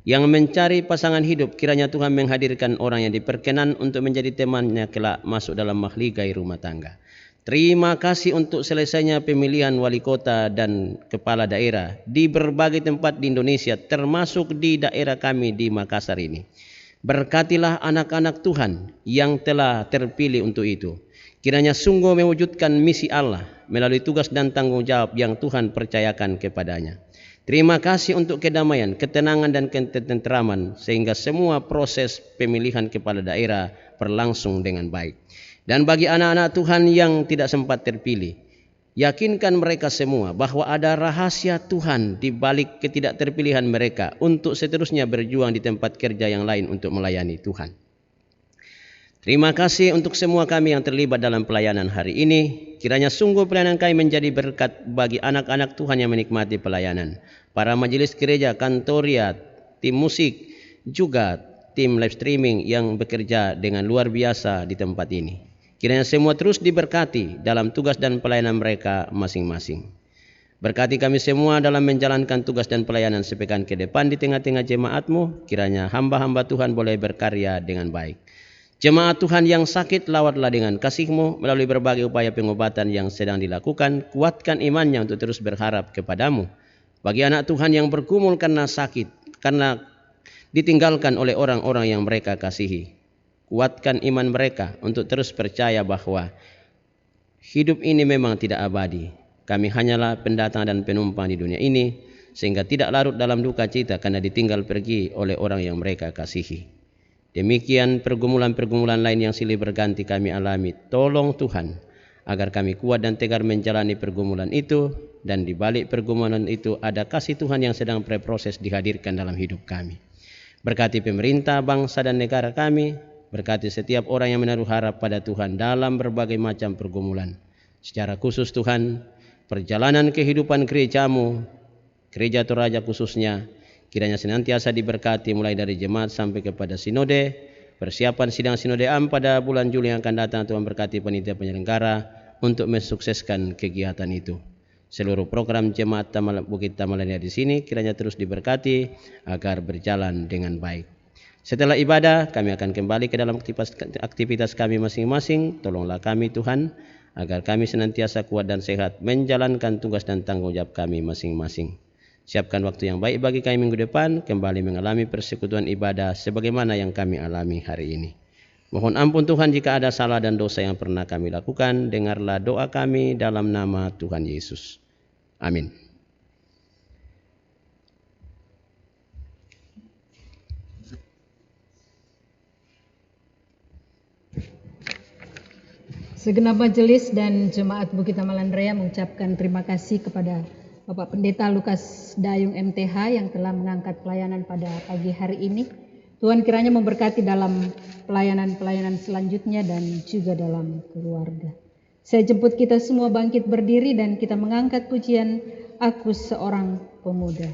Yang mencari pasangan hidup, kiranya Tuhan menghadirkan orang yang diperkenan untuk menjadi temannya kelak masuk dalam mahligai rumah tangga. Terima kasih untuk selesainya pemilihan wali kota dan kepala daerah di berbagai tempat di Indonesia, termasuk di daerah kami di Makassar ini. Berkatilah anak-anak Tuhan yang telah terpilih untuk itu. Kiranya sungguh mewujudkan misi Allah melalui tugas dan tanggung jawab yang Tuhan percayakan kepadanya. Terima kasih untuk kedamaian, ketenangan dan ketenteraman sehingga semua proses pemilihan kepala daerah berlangsung dengan baik. Dan bagi anak-anak Tuhan yang tidak sempat terpilih, yakinkan mereka semua bahwa ada rahasia Tuhan di balik ketidakterpilihan mereka untuk seterusnya berjuang di tempat kerja yang lain untuk melayani Tuhan. Terima kasih untuk semua kami yang terlibat dalam pelayanan hari ini. Kiranya sungguh pelayanan kami menjadi berkat bagi anak-anak Tuhan yang menikmati pelayanan. Para majelis gereja, kantoriat, tim musik, juga tim live streaming yang bekerja dengan luar biasa di tempat ini. Kiranya semua terus diberkati dalam tugas dan pelayanan mereka masing-masing. Berkati kami semua dalam menjalankan tugas dan pelayanan sepekan ke depan di tengah-tengah jemaat-Mu. Kiranya hamba-hamba Tuhan boleh berkarya dengan baik. Jemaat Tuhan yang sakit, lawatlah dengan kasih-Mu melalui berbagai upaya pengobatan yang sedang dilakukan. Kuatkan imannya untuk terus berharap kepada-Mu. Bagi anak Tuhan yang bergumul karena sakit, karena ditinggalkan oleh orang-orang yang mereka kasihi, kuatkan iman mereka untuk terus percaya bahwa hidup ini memang tidak abadi. Kami hanyalah pendatang dan penumpang di dunia ini, sehingga tidak larut dalam duka cita karena ditinggal pergi oleh orang yang mereka kasihi. Demikian pergumulan-pergumulan lain yang silih berganti kami alami. Tolong Tuhan agar kami kuat dan tegar menjalani pergumulan itu, dan di balik pergumulan itu ada kasih Tuhan yang sedang berproses dihadirkan dalam hidup kami. Berkati pemerintah, bangsa dan negara kami. Berkati setiap orang yang menaruh harap pada Tuhan dalam berbagai macam pergumulan. Secara khusus Tuhan, perjalanan kehidupan gereja-Mu, gereja Toraja khususnya, kiranya senantiasa diberkati mulai dari jemaat sampai kepada sinode. Persiapan sidang sinode AM pada bulan Juli yang akan datang, Tuhan berkati panitia penyelenggara untuk mensukseskan kegiatan itu. Seluruh program jemaat Bukit Tamalania di sini kiranya terus diberkati agar berjalan dengan baik. Setelah ibadah, kami akan kembali ke dalam aktivitas kami masing-masing. Tolonglah kami Tuhan, agar kami senantiasa kuat dan sehat menjalankan tugas dan tanggung jawab kami masing-masing. Siapkan waktu yang baik bagi kami minggu depan, kembali mengalami persekutuan ibadah sebagaimana yang kami alami hari ini. Mohon ampun Tuhan jika ada salah dan dosa yang pernah kami lakukan. Dengarlah doa kami dalam nama Tuhan Yesus. Amin. Segenap majelis dan jemaat Bukit Amalan Raya mengucapkan terima kasih kepada Bapak Pendeta Lukas Dayung MTH yang telah mengangkat pelayanan pada pagi hari ini. Tuhan kiranya memberkati dalam pelayanan-pelayanan selanjutnya dan juga dalam keluarga. Saya jemput kita semua bangkit berdiri dan kita mengangkat pujian Aku Seorang Pemuda.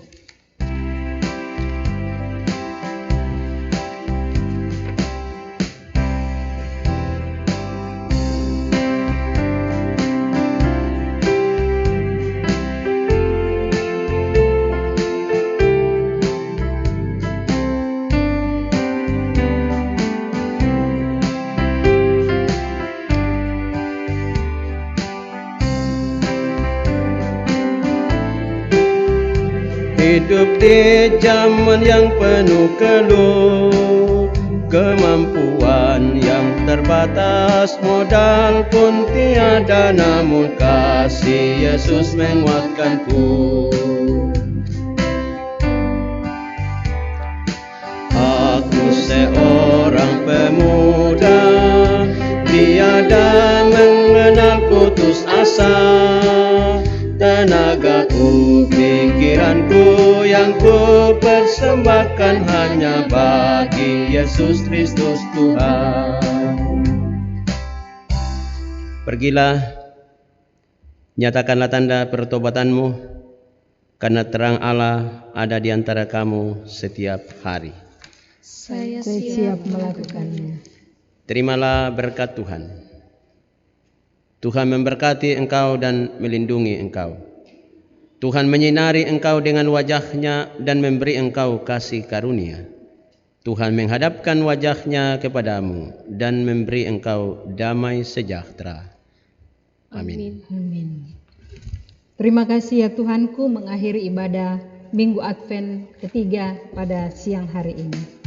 Hidup di zaman yang penuh keluh, kemampuan yang terbatas, modal pun tiada, namun kasih Yesus menguatkanku. Aku seorang pemuda, tiada mengenal putus asa. Tenagaku, pikiranku yang ku persembahkan hanya bagi Yesus Kristus Tuhan. Pergilah, nyatakanlah tanda pertobatanmu, karena terang Allah ada di antara kamu setiap hari. Saya siap melakukannya. Terimalah berkat Tuhan. Tuhan memberkati engkau dan melindungi engkau. Tuhan menyinari engkau dengan wajah-Nya dan memberi engkau kasih karunia. Tuhan menghadapkan wajah-Nya kepadamu dan memberi engkau damai sejahtera. Amin. Amin. Terima kasih ya Tuhanku mengakhiri ibadah Minggu Advent ketiga pada siang hari ini.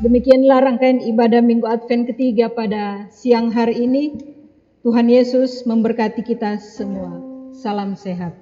Demikianlah rangkaian ibadah Minggu Advent ketiga pada siang hari ini. Tuhan Yesus memberkati kita semua. Salam sehat.